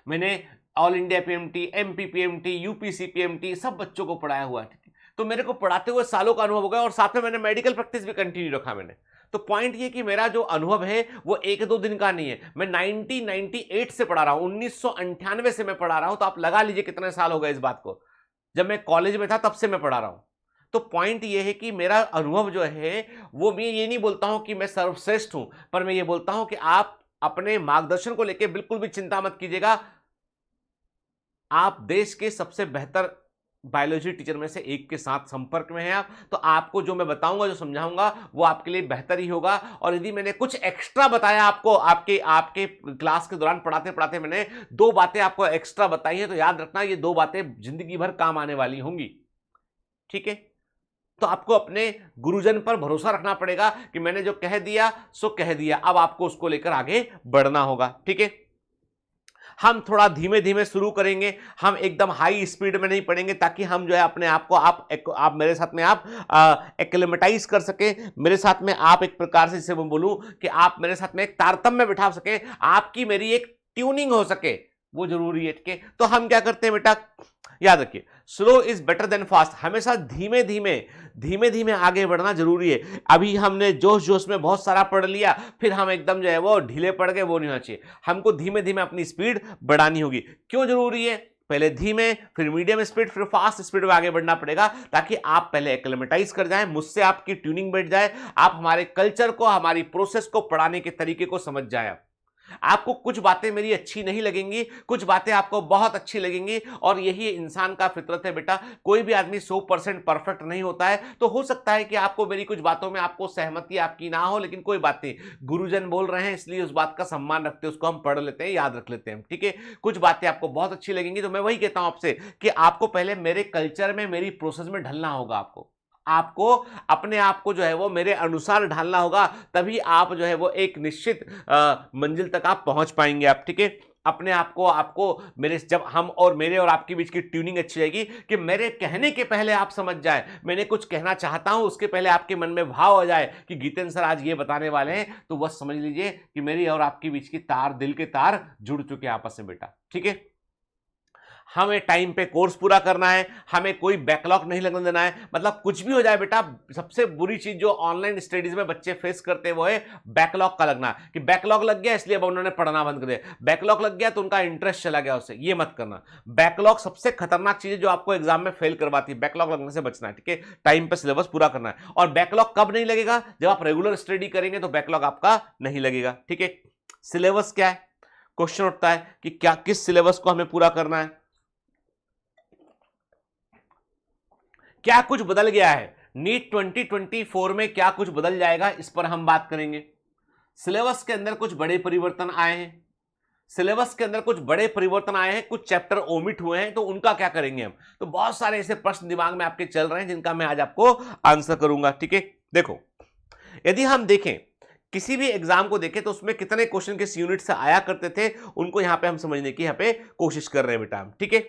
मैंने all India PMT, MP PMT, UPC PMT, सब बच्चों को पढ़ाया हुआ है। तो मेरे को पढ़ाते हुए सालों का अनुभव हो गया, और साथ में मैंने मेडिकल प्रैक्टिस भी कंटिन्यू रखा मैंने। तो पॉइंट ये कि मेरा जो अनुभव है वो 1-2 दिन का नहीं है। मैं 1998 से पढ़ा रहा हूं, 1998 से मैं पढ़ा रहा हूं। तो आप लगा लीजिए कितने साल हो गए इस बात को, जब मैं कॉलेज में था तब से मैं पढ़ा रहा हूं। तो पॉइंट ये है कि मेरा अनुभव जो है वो, मैं ये नहीं बोलता हूं कि मैं सर्वश्रेष्ठ हूं, पर मैं ये बोलता हूं कि आप अपने मार्गदर्शन को लेकर बिल्कुल भी चिंता मत कीजिएगा। आप देश के सबसे बेहतर बायोलॉजी टीचर में से एक के साथ संपर्क में हैं आप, तो आपको जो मैं बताऊंगा, जो समझाऊंगा, वो आपके लिए बेहतर ही होगा। और यदि मैंने कुछ एक्स्ट्रा बताया आपको, आपके क्लास के दौरान पढ़ाते पढ़ाते मैंने 2 बातें आपको एक्स्ट्रा बताई हैं, तो याद रखना ये 2 बातें जिंदगी भर काम आने वाली होंगी। ठीक है। तो आपको अपने गुरुजन पर भरोसा रखना पड़ेगा कि मैंने जो कह दिया सो कह दिया, अब आपको उसको लेकर आगे बढ़ना होगा। ठीक है। हम थोड़ा धीमे धीमे शुरू करेंगे, हम एकदम हाई स्पीड में नहीं पढ़ेंगे, ताकि हम जो है अपने आप को, आप मेरे साथ में आप एक्लेमेटाइज कर सके, मेरे साथ में आप एक प्रकार से, जिसे मैं बोलूं कि आप मेरे साथ में एक तारतम्य बिठा सके, आपकी मेरी एक ट्यूनिंग हो सके, वो जरूरी है। ठीक है। तो हम क्या करते हैं बेटा, याद रखिए, slow is better than fast. हमेशा धीमे धीमे आगे बढ़ना जरूरी है। अभी हमने जोश जोश में बहुत सारा पढ़ लिया, फिर हम एकदम जो है वो ढीले पड़ गए, वो नहीं होना चाहिए। हमको धीमे धीमे अपनी स्पीड बढ़ानी होगी। क्यों जरूरी है? पहले धीमे, फिर मीडियम स्पीड, फिर फास्ट स्पीड में आगे बढ़ना पड़ेगा, ताकि आप पहले एक्लेमेटाइज कर जाएं, मुझसे आपकी ट्यूनिंग बैठ जाए, आप हमारे कल्चर को, हमारी प्रोसेस को, पढ़ाने के तरीके को समझ जाए। आपको कुछ बातें मेरी अच्छी नहीं लगेंगी, कुछ बातें आपको बहुत अच्छी लगेंगी, और यही इंसान का फितरत है बेटा। कोई भी आदमी 100% परफेक्ट नहीं होता है। तो हो सकता है कि आपको मेरी कुछ बातों में आपको सहमति आपकी ना हो, लेकिन कोई बात नहीं, गुरुजन बोल रहे हैं इसलिए उस बात का सम्मान रखते हैं, उसको हम पढ़ लेते हैं, याद रख लेते हैं। ठीक है। कुछ बातें आपको बहुत अच्छी लगेंगी, तो मैं वही कहता हूं आपसे कि आपको पहले मेरे कल्चर में, मेरी प्रोसेस में ढलना होगा। आपको अपने आप को जो है वो मेरे अनुसार ढालना होगा, तभी आप जो है वो एक निश्चित मंजिल तक आप पहुंच पाएंगे आप। ठीक है। अपने आप को, आपको मेरे, जब हम और मेरे और आपके बीच की ट्यूनिंग अच्छी रहेगी कि मेरे कहने के पहले आप समझ जाए, मैंने कुछ कहना चाहता हूं उसके पहले आपके मन में भाव आ जाए कि गीतेंद्र सर आज ये बताने वाले हैं, तो बस समझ लीजिए कि मेरी और आपके बीच की तार, दिल के तार जुड़ चुके हैं आपस में बेटा। ठीक है। हमें टाइम पे कोर्स पूरा करना है, हमें कोई बैकलॉग नहीं लगने देना है। मतलब कुछ भी हो जाए बेटा, सबसे बुरी चीज जो ऑनलाइन स्टडीज में बच्चे फेस करते हैं वो है बैकलॉग का लगना, कि बैकलॉग लग गया इसलिए अब उन्होंने पढ़ना बंद कर दिया, बैकलॉग लग गया तो उनका इंटरेस्ट चला गया उससे। ये मत करना। बैकलॉग सबसे खतरनाक चीज है जो आपको एग्जाम में फेल करवाती है। बैकलॉग लगने से बचना है। ठीक है। टाइम पे सिलेबस पूरा करना है। और बैकलॉग कब नहीं लगेगा? जब आप रेगुलर स्टडी करेंगे तो बैकलॉग आपका नहीं लगेगा। ठीक है। सिलेबस क्या है? क्वेश्चन उठता है कि क्या, किस सिलेबस को हमें पूरा करना है, क्या कुछ बदल गया है नीट 2024 में, क्या कुछ बदल जाएगा, इस पर हम बात करेंगे। सिलेबस के अंदर कुछ बड़े परिवर्तन आए हैं, सिलेबस के अंदर कुछ बड़े परिवर्तन आए हैं, कुछ चैप्टर ओमिट हुए हैं, तो उनका क्या करेंगे हम। तो बहुत सारे ऐसे प्रश्न दिमाग में आपके चल रहे हैं जिनका मैं आज आपको आंसर करूंगा, ठीक है। देखो, यदि हम देखें किसी भी एग्जाम को देखें तो उसमें कितने क्वेश्चन किस यूनिट से आया करते थे, उनको यहां पे हम समझने की यहां पे कोशिश कर रहे हैं बेटा, ठीक है।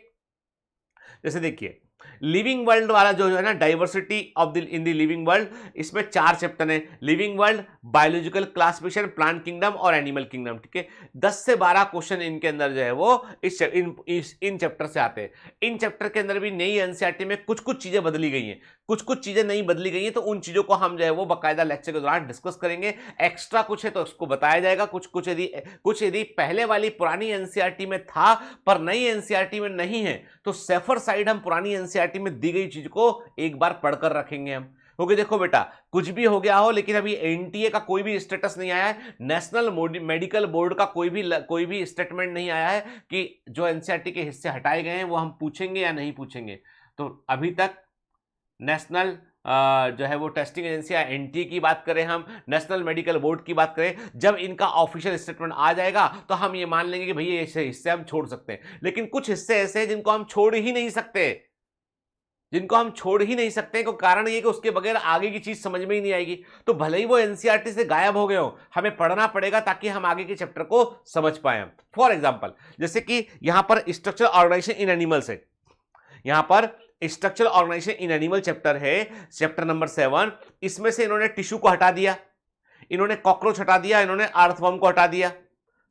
जैसे देखिए, लिविंग वर्ल्ड वाला जो है ना, diversity of the in the living world, इसमें 4 चैप्टर हैं, living world, biological classification, plant kingdom और एनिमल किंगडम, ठीक है। 10 से 12 क्वेश्चन इनके अंदर जो है वो इन चैप्टर से आते हैं। इन चैप्टर के अंदर भी नई एनसीईआरटी में कुछ कुछ चीजें बदली गई हैं, कुछ चीजें नहीं बदली गई हैं, तो उन चीजों को हम जो है वो बाकायदा लेक्चर के दौरान डिस्कस करेंगे। एक्स्ट्रा कुछ है तो उसको बताया जाएगा, कुछ यदि पहले वाली पुरानी एनसीईआरटी में था पर नई एनसीईआरटी में नहीं है, तो सेफर साइड हम पुरानी एनसीईआरटी में दी गई चीज को एक बार पढ़कर रखेंगे हम। क्योंकि देखो बेटा, कुछ भी हो गया हो लेकिन अभी एनटीए का कोई भी स्टेटस नहीं आया है, नेशनल मेडिकल बोर्ड का कोई भी स्टेटमेंट नहीं आया है कि जो एनसीईआरटी के हिस्से हटाए गए हैं वो हम पूछेंगे या नहीं पूछेंगे। तो अभी तक नेशनल जो है वो टेस्टिंग एजेंसी एनटीए की बात करें, हम नेशनल मेडिकल बोर्ड की बात करें, जब इनका ऑफिशियल स्टेटमेंट आ जाएगा तो हम ये मान लेंगे कि भैया ये हिस्से हम छोड़ सकते हैं। लेकिन कुछ हिस्से ऐसे हैं जिनको हम छोड़ ही नहीं सकते, क्योंकि कारण ये कि उसके बगैर आगे की चीज समझ में ही नहीं आएगी। तो भले ही वो एनसीईआरटी से गायब हो गए हो, हमें पढ़ना पड़ेगा ताकि हम आगे के चैप्टर को समझ पाए। फॉर एग्जाम्पल, जैसे कि यहां पर स्ट्रक्चरल ऑर्गेनाइजेशन इन एनिमल्स है, यहां पर structural organisation in animal chapter है, चैप्टर नंबर 7। इसमें से इन्होंने टिश्यू को हटा दिया, इन्होंने कॉकरोच हटा दिया, इन्होंने अर्थवर्म को हटा दिया,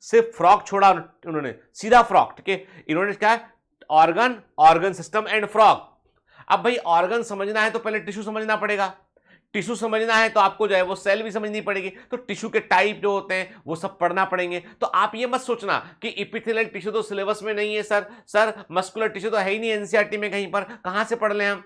सिर्फ फ्रॉग छोड़ा उन्होंने, सीधा फ्रॉग, ठीक है। इन्होंने क्या, ऑर्गन सिस्टम एंड फ्रॉग। अब भाई ऑर्गन समझना है तो पहले टिश्यू समझना पड़ेगा, टिश्यू समझना है तो आपको जो है वो सेल भी समझनी पड़ेगी, तो टिश्यू के टाइप जो होते हैं वो सब पढ़ना पड़ेंगे। तो आप ये मत सोचना कि एपिथेलियल टिश्यू तो सिलेबस में नहीं है सर मस्कुलर टिश्यू तो है ही नहीं एनसीईआरटी में कहीं पर, कहां से पढ़ लें हम,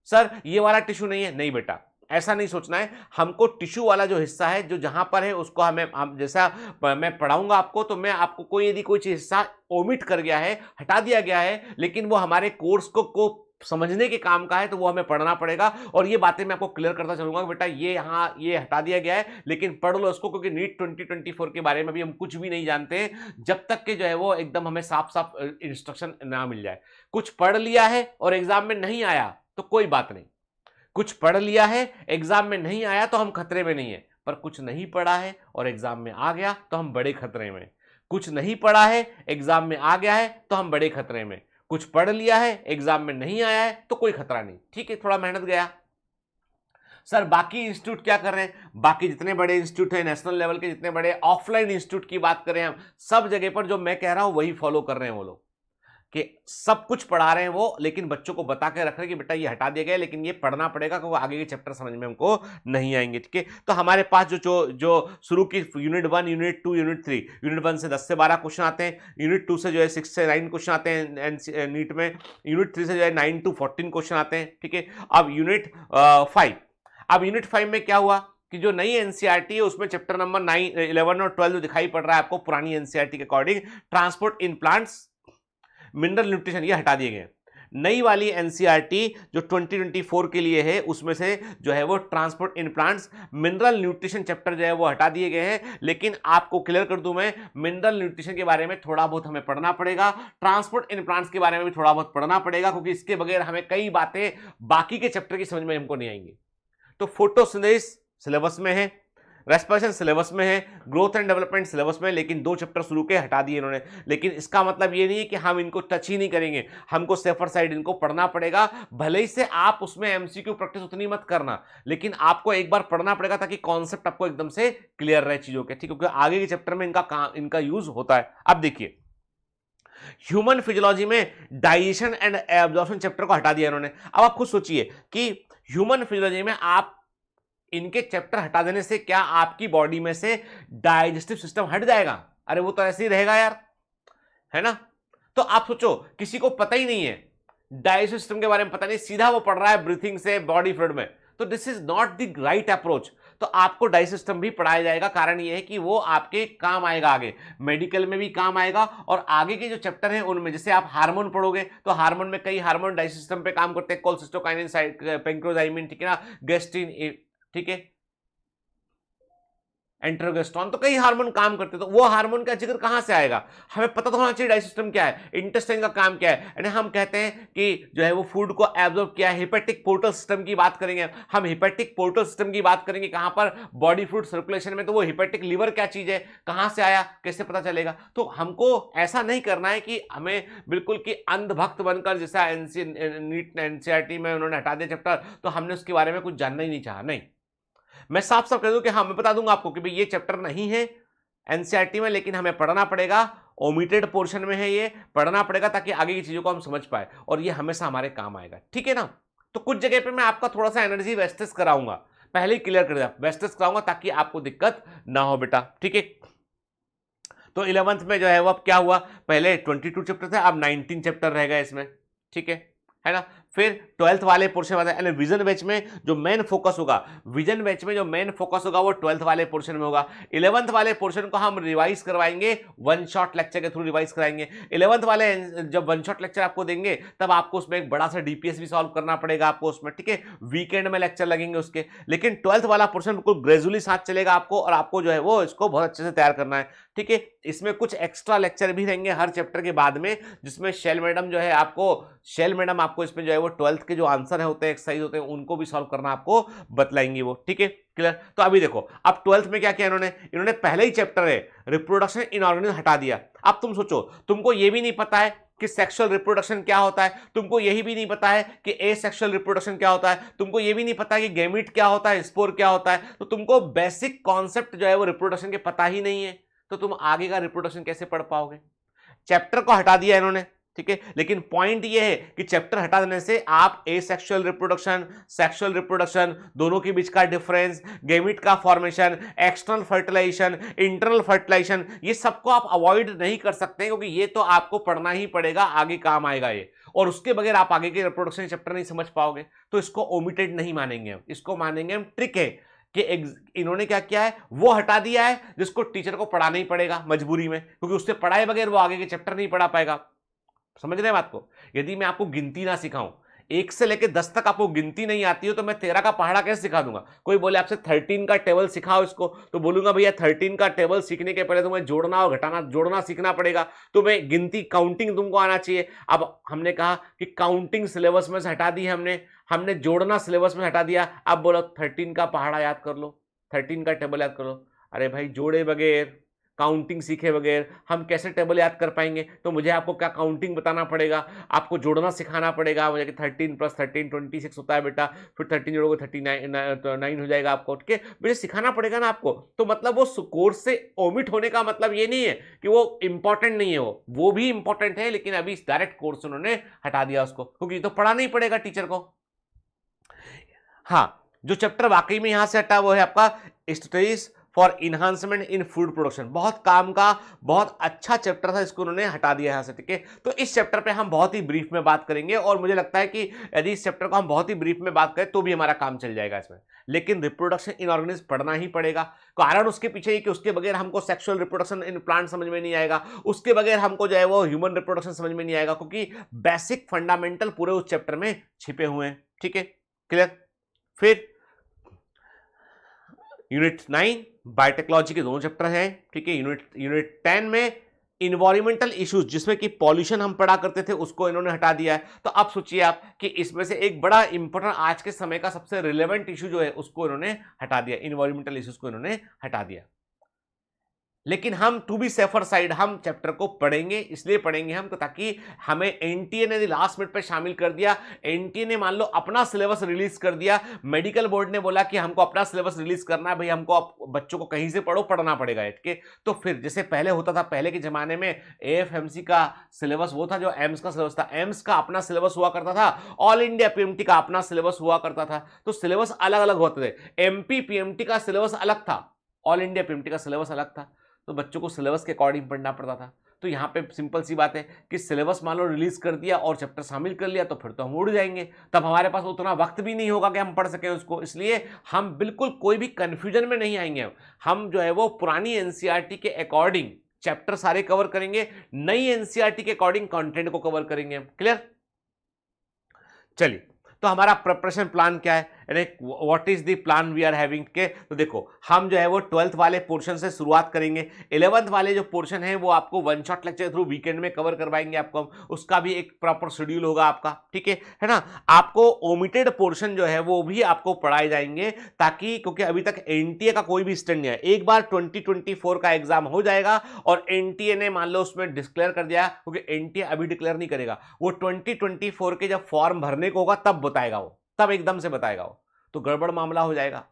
सर ये वाला टिश्यू नहीं है। नहीं बेटा, ऐसा नहीं सोचना है। हमको टिश्यू वाला जो हिस्सा है जो जहां पर है उसको हम जैसा मैं पढ़ाऊंगा आपको, तो मैं आपको कोई यदि कोई चीज हिस्सा ओमिट कर गया है, हटा दिया गया है, लेकिन वो हमारे कोर्स को समझने के काम का है, तो वो हमें पढ़ना पड़ेगा। और ये बातें मैं आपको क्लियर करता चलूंगा कि बेटा ये यहाँ ये हटा दिया गया है लेकिन पढ़ लो इसको, क्योंकि नीट 2024 के बारे में भी हम कुछ भी नहीं जानते जब तक कि जो है वो एकदम हमें साफ साफ इंस्ट्रक्शन ना मिल जाए। कुछ पढ़ लिया है और एग्जाम में नहीं आया तो कोई बात नहीं, कुछ पढ़ लिया है एग्जाम में नहीं आया तो हम खतरे में नहीं है, पर कुछ नहीं पढ़ा है और एग्जाम में आ गया तो हम बड़े खतरे में। कुछ नहीं पढ़ा है एग्जाम में आ गया है तो हम बड़े खतरे में, कुछ पढ़ लिया है एग्जाम में नहीं आया है तो कोई खतरा नहीं, ठीक है, थोड़ा मेहनत गया। सर बाकी इंस्टीट्यूट क्या कर रहे हैं, बाकी जितने बड़े इंस्टीट्यूट हैं नेशनल लेवल के, जितने बड़े ऑफलाइन इंस्टीट्यूट की बात करें हम, सब जगह पर जो मैं कह रहा हूं वही फॉलो कर रहे हैं वो लोग, कि सब कुछ पढ़ा रहे हैं वो, लेकिन बच्चों को बता के रख रहे हैं कि बेटा ये हटा दिया गया लेकिन ये पढ़ना पड़ेगा क्योंकि आगे के चैप्टर समझ में हमको नहीं आएंगे, ठीक है। तो हमारे पास जो शुरू की यूनिट 1, यूनिट 2, यूनिट 3, यूनिट 1 से 10 से 12 क्वेश्चन आते हैं, यूनिट 2 से जो है 6 से 9 क्वेश्चन आते हैं नीट में, यूनिट 3 से जो है 9 to 14 क्वेश्चन आते हैं, ठीक है। अब यूनिट 5 में क्या हुआ कि जो नई एनसीईआरटी है उसमें चैप्टर नंबर 9, 11 और 12 दिखाई पड़ रहा है आपको पुरानी एनसीईआरटी के according, transport in plants, mineral nutrition, ये हटा दिए गए। नई वाली एनसीईआरटी जो 2024 के लिए है उसमें से जो है वो transport in plants, mineral nutrition chapter जो है वो हटा दिए गए हैं। लेकिन आपको क्लियर कर दूं मैं, मिनरल न्यूट्रिशन के बारे में थोड़ा बहुत हमें पढ़ना पड़ेगा, ट्रांसपोर्ट इन प्लांट्स के बारे में भी थोड़ा बहुत पढ़ना पड़ेगा, क्योंकि इसके बगैर हमें कई बातें बाकी के चैप्टर की समझ में हमको नहीं आएंगी। तो फोटोसिंथेसिस सिलेबस में है, रेस्पिरेशन सिलेबस में है, ग्रोथ एंड डेवलपमेंट सिलेबस में, लेकिन 2 चैप्टर शुरू के हटा दिए इन्होंने। लेकिन इसका मतलब ये नहीं है कि हम इनको टच ही नहीं करेंगे, हमको सेफर साइड इनको पढ़ना पड़ेगा। भले ही से आप उसमें एमसीक्यू प्रैक्टिस उतनी मत करना, लेकिन आपको एक बार पढ़ना पड़ेगा ताकि कॉन्सेप्ट आपको एकदम से क्लियर रहे चीजों के, ठीक है, क्योंकि आगे के चैप्टर में इनका यूज होता है। अब देखिए, ह्यूमन फिजियोलॉजी में डाइजेशन एंड एब्जॉर्प्शन चैप्टर को हटा दिया इन्होंने। अब आप खुद सोचिए कि ह्यूमन फिजियोलॉजी में आप इनके चैप्टर हटा देने से क्या आपकी बॉडी में से डाइजेस्टिव सिस्टम हट जाएगा? अरे वो तो ऐसे ही रहेगा यार, है ना। तो आप सोचो, किसी को पता ही नहीं है डाइजेस्टिव सिस्टम के बारे में, पता नहीं, सीधा वो पढ़ रहा है ब्रीथिंग से बॉडी फ्लूइड में, तो this is not the right approach. तो आपको डाइजेस्ट सिस्टम भी पढ़ाया जाएगा। कारण ये है कि वो आपके काम आएगा, आगे मेडिकल में भी काम आएगा। और आगे के जो चैप्टर हैं उनमें जैसे आप हार्मोन पढ़ोगे तो हार्मोन में कई हार्मोन डाइजेस्ट सिस्टम पे काम करते हैं, कोलसिस्टोकाइनिन, पेंक्रोजाइमिन, ठीक है ना, गेस्ट्रिन, ठीक है, एंट्रोगेस्ट्रॉन, तो कई हार्मोन काम करते हैं। तो वो हार्मोन का जिक्र कहां से आएगा, हमें पता तो होना चाहिए डाइजेस्ट सिस्टम क्या है, इंटेस्टाइन का काम क्या है। यानी हम कहते हैं कि जो है वो फूड को एब्जॉर्ब किया है। हिपेटिक पोर्टल सिस्टम की बात करेंगे हम, हिपेटिक पोर्टल सिस्टम की बात करेंगे कहां पर, बॉडी फ्लूइड सर्कुलेशन में। तो वो हिपेटिक लीवर क्या चीज है, कहां से आया, कैसे पता चलेगा। तो हमको ऐसा नहीं करना है कि हमें बिल्कुल कि अंधभक्त बनकर, जैसा नीट एनसीईआरटी में उन्होंने हटा दिया चैप्टर, तो हमने उसके बारे में कुछ जानना ही नहीं चाहा। नहीं, मैं साफ साफ कह दूं कि हाँ, मैं बता दूंगा आपको कि भाई ये चैप्टर नहीं है एनसीईआरटी में, लेकिन हमें पढ़ना पड़ेगा, ओमिटेड पोर्शन में है, ये पढ़ना पड़ेगा ताकि आगे की चीजों को हम समझ पाए, और ये हमेशा हमारे काम आएगा, ठीक है ना। तो कुछ जगह पे मैं आपका थोड़ा सा एनर्जी वेस्टेज कराऊंगा, पहले ही क्लियर कर दिया, वेस्टेज कराऊंगा ताकि आपको दिक्कत ना हो बेटा, ठीक है। तो 11th में जो है वो अब क्या हुआ, पहले 22 चैप्टर थे, अब 19 चैप्टर रह गए इसमें, ठीक है ना। फिर 12th वाले पोर्शन में विजन बैच में जो मेन फोकस होगा, विजन बैच में जो मेन फोकस होगा वो 12th वाले पोर्शन में होगा। 11th वाले पोर्शन को हम रिवाइज करवाएंगे, वन शॉट लेक्चर के थ्रू रिवाइज कराएंगे। 11th वाले जब वन शॉट लेक्चर आपको देंगे तब आपको उसमें एक बड़ा सा डीपीएस भी सॉल्व करना पड़ेगा आपको उसमें, ठीक है, वीकेंड में लेक्चर लगेंगे उसके। लेकिन 12th वाला पोर्शन बिल्कुल ग्रेजुअली साथ चलेगा आपको, और आपको जो है वो इसको बहुत अच्छे से तैयार करना है, ठीक है। इसमें कुछ एक्स्ट्रा लेक्चर भी रहेंगे हर चैप्टर के बाद में, जिसमें शैल मैडम जो है आपको इसमें जो है वो 12th के जो आंसर होते हैं, एक्सरसाइज होते हैं, उनको भी सॉल्व करना आपको बतलाएंगे वो, ठीक है, क्लियर। तो अभी देखो, अब 12th में क्या किया इन्होंने पहले ही चैप्टर है रिप्रोडक्शन इन ऑर्गेनिज्म हटा दिया। अब तुम सोचो, तुमको ये भी नहीं पता है कि सेक्सुअल रिप्रोडक्शन क्या होता है, तुमको यही भी नहीं पता है कि एसेक्सुअल रिप्रोडक्शन क्या होता है, तुमको ये भी नहीं पता है कि गैमीट क्या होता है, स्पोर क्या होता है, तो तुमको बेसिक कॉन्सेप्ट जो है वो रिप्रोडक्शन के पता ही नहीं है, तो तुम आगे का रिप्रोडक्शन कैसे पढ़ पाओगे। चैप्टर को हटा दिया इन्होंने, ठीक है, लेकिन पॉइंट ये है कि चैप्टर हटा देने से आप एसेक्सुअल रिप्रोडक्शन, सेक्सुअल रिप्रोडक्शन, दोनों के बीच का डिफरेंस, गैमीट का formation, external fertilisation, internal fertilisation, ये सबको आप अवॉइड नहीं कर सकते, क्योंकि ये तो आपको पढ़ना ही पड़ेगा, आगे काम आएगा ये, और उसके बगैर आप आगे के रिप्रोडक्शन चैप्टर नहीं समझ पाओगे। तो इसको ओमिटेड नहीं मानेंगे हम, इसको मानेंगे हम ट्रिक है कि इन्होंने क्या किया है, वो हटा दिया है जिसको टीचर को पढ़ाना ही पड़ेगा मजबूरी में, क्योंकि उससे पढ़ाए बगैर वो आगे के चैप्टर नहीं पढ़ा पाएगा। समझ रहे हैं बात को। यदि मैं आपको गिनती ना सिखाऊं, 1 से लेकर 10 तक आपको गिनती नहीं आती हो, तो मैं 13 का पहाड़ा कैसे सिखा दूंगा। कोई बोले आपसे 13 का टेबल सिखाओ इसको, तो बोलूंगा भैया 13 का टेबल सीखने के पहले तुम्हें जोड़ना और घटाना, जोड़ना सीखना पड़ेगा, तुम्हें गिनती, काउंटिंग तुमको आना चाहिए। अब हमने कहा कि काउंटिंग सिलेबस में से हटा दी हमने जोड़ना सिलेबस में हटा दिया। अब बोलो 13 का पहाड़ा याद कर लो, 13 का टेबल याद कर लो। अरे भाई, जोड़े बगैर, काउंटिंग सीखे बगैर हम कैसे टेबल याद कर पाएंगे। तो मुझे आपको क्या काउंटिंग बताना पड़ेगा, आपको जोड़ना सिखाना पड़ेगा मुझे कि 13 + 13 26 होता है बेटा, फिर 13 जोड़ोगे 39 हो जाएगा आपको, ठीक है, मुझे सिखाना पड़ेगा ना आपको। तो मतलब वो कोर्स से ओमिट होने का मतलब ये नहीं है कि वो इंपॉर्टेंट नहीं है, वो भी इंपॉर्टेंट है, लेकिन अभी डायरेक्ट कोर्स उन्होंने हटा दिया उसको, क्योंकि तो पढ़ाना ही पड़ेगा टीचर को। हाँ, जो चैप्टर वाकई में यहां से हटा वो है आपका strategies for enhancement in food production. बहुत काम का, बहुत अच्छा चैप्टर था, इसको उन्होंने हटा दिया यहां से, ठीक है। तो इस चैप्टर पे हम बहुत ही ब्रीफ में बात करेंगे, और मुझे लगता है कि यदि इस चैप्टर को हम बहुत ही ब्रीफ में बात करें तो भी हमारा काम चल जाएगा इसमें। लेकिन रिप्रोडक्शन इन ऑर्गेनिज्म पढ़ना ही पड़ेगा। कारण उसके पीछे ही कि उसके बगैर हमको सेक्सुअल रिप्रोडक्शन इन प्लांट समझ में नहीं आएगा, उसके बगैर हमको जो है वो ह्यूमन रिप्रोडक्शन समझ में नहीं आएगा, क्योंकि बेसिक फंडामेंटल पूरे उस चैप्टर में छिपे हुए हैं, ठीक है, क्लियर। फिर यूनिट 9 बायोटेक्नोलॉजी के 2 चैप्टर हैं, ठीक है। यूनिट 10 में इन्वायरमेंटल इश्यूज, जिसमें कि पॉल्यूशन हम पढ़ा करते थे, उसको इन्होंने हटा दिया है। तो अब सोचिए आप कि इसमें से एक बड़ा इंपॉर्टेंट आज के समय का सबसे रिलेवेंट इशू जो है उसको इन्होंने हटा दिया, इन्वायरमेंटल इश्यूज को इन्होंने हटा दिया। लेकिन हम टू बी सेफर साइड हम चैप्टर को पढ़ेंगे, इसलिए पढ़ेंगे हम ताकि हमें एनटीए ने लास्ट मिनट पे शामिल कर दिया, एनटीए ने मान लो अपना सिलेबस रिलीज कर दिया, मेडिकल बोर्ड ने बोला कि हमको अपना सिलेबस रिलीज करना है भाई, हमको बच्चों को कहीं से पढ़ना पड़ेगा, ठीक है। तो फिर जैसे पहले होता था, पहले के जमाने में एएफएमसी का सिलेबस वो था जो एम्स का सिलेबस था, एम्स का अपना सिलेबस हुआ करता था, ऑल इंडिया पीएमटी का अपना सिलेबस हुआ करता था। तो सिलेबस अलग अलग होते थे, एमपी पीएमटी का सिलेबस अलग था, ऑल इंडिया पीएमटी का सिलेबस अलग था, तो बच्चों को सिलेबस के अकॉर्डिंग पढ़ना पड़ता था। तो यहाँ पे सिंपल सी बात है कि सिलेबस मान लो रिलीज कर दिया और चैप्टर शामिल कर लिया तो फिर तो हम उड़ जाएंगे, तब हमारे पास उतना वक्त भी नहीं होगा कि हम पढ़ सकें उसको। इसलिए हम बिल्कुल कोई भी कंफ्यूजन में नहीं आएंगे। हम जो है वो पुरानी एनसीईआरटी के अकॉर्डिंग चैप्टर सारे कवर करेंगे, नई एनसीईआरटी के अकॉर्डिंग कंटेंट को कवर करेंगे। क्लियर? चलिए, तो हमारा प्रिपरेशन प्लान क्या है, what is the plan we are having के। तो देखो हम जो है वो 12th वाले पोर्शन से शुरुआत करेंगे। 11th वाले जो पोर्शन है वो आपको one shot lecture through weekend में कवर करवाएंगे आपको हम, उसका भी एक प्रॉपर शेड्यूल होगा आपका, ठीक है ना। आपको ओमिटेड पोर्शन जो है वो भी आपको पढ़ाए जाएंगे, ताकि क्योंकि अभी तक एनटीए का कोई भी स्टैंड नहीं है। एक बार 2024 का एग्जाम हो जाएगा और एनटीए ने मान लो उसमें डिक्लेयर कर दिया, क्योंकि एनटीए अभी डिक्लेयर नहीं करेगा, वो 2024 के जब फॉर्म भरने को होगा तब बताएगा वो, तब एकदम से बताएगा वो, तो गड़बड़ मामला हो जाएगा,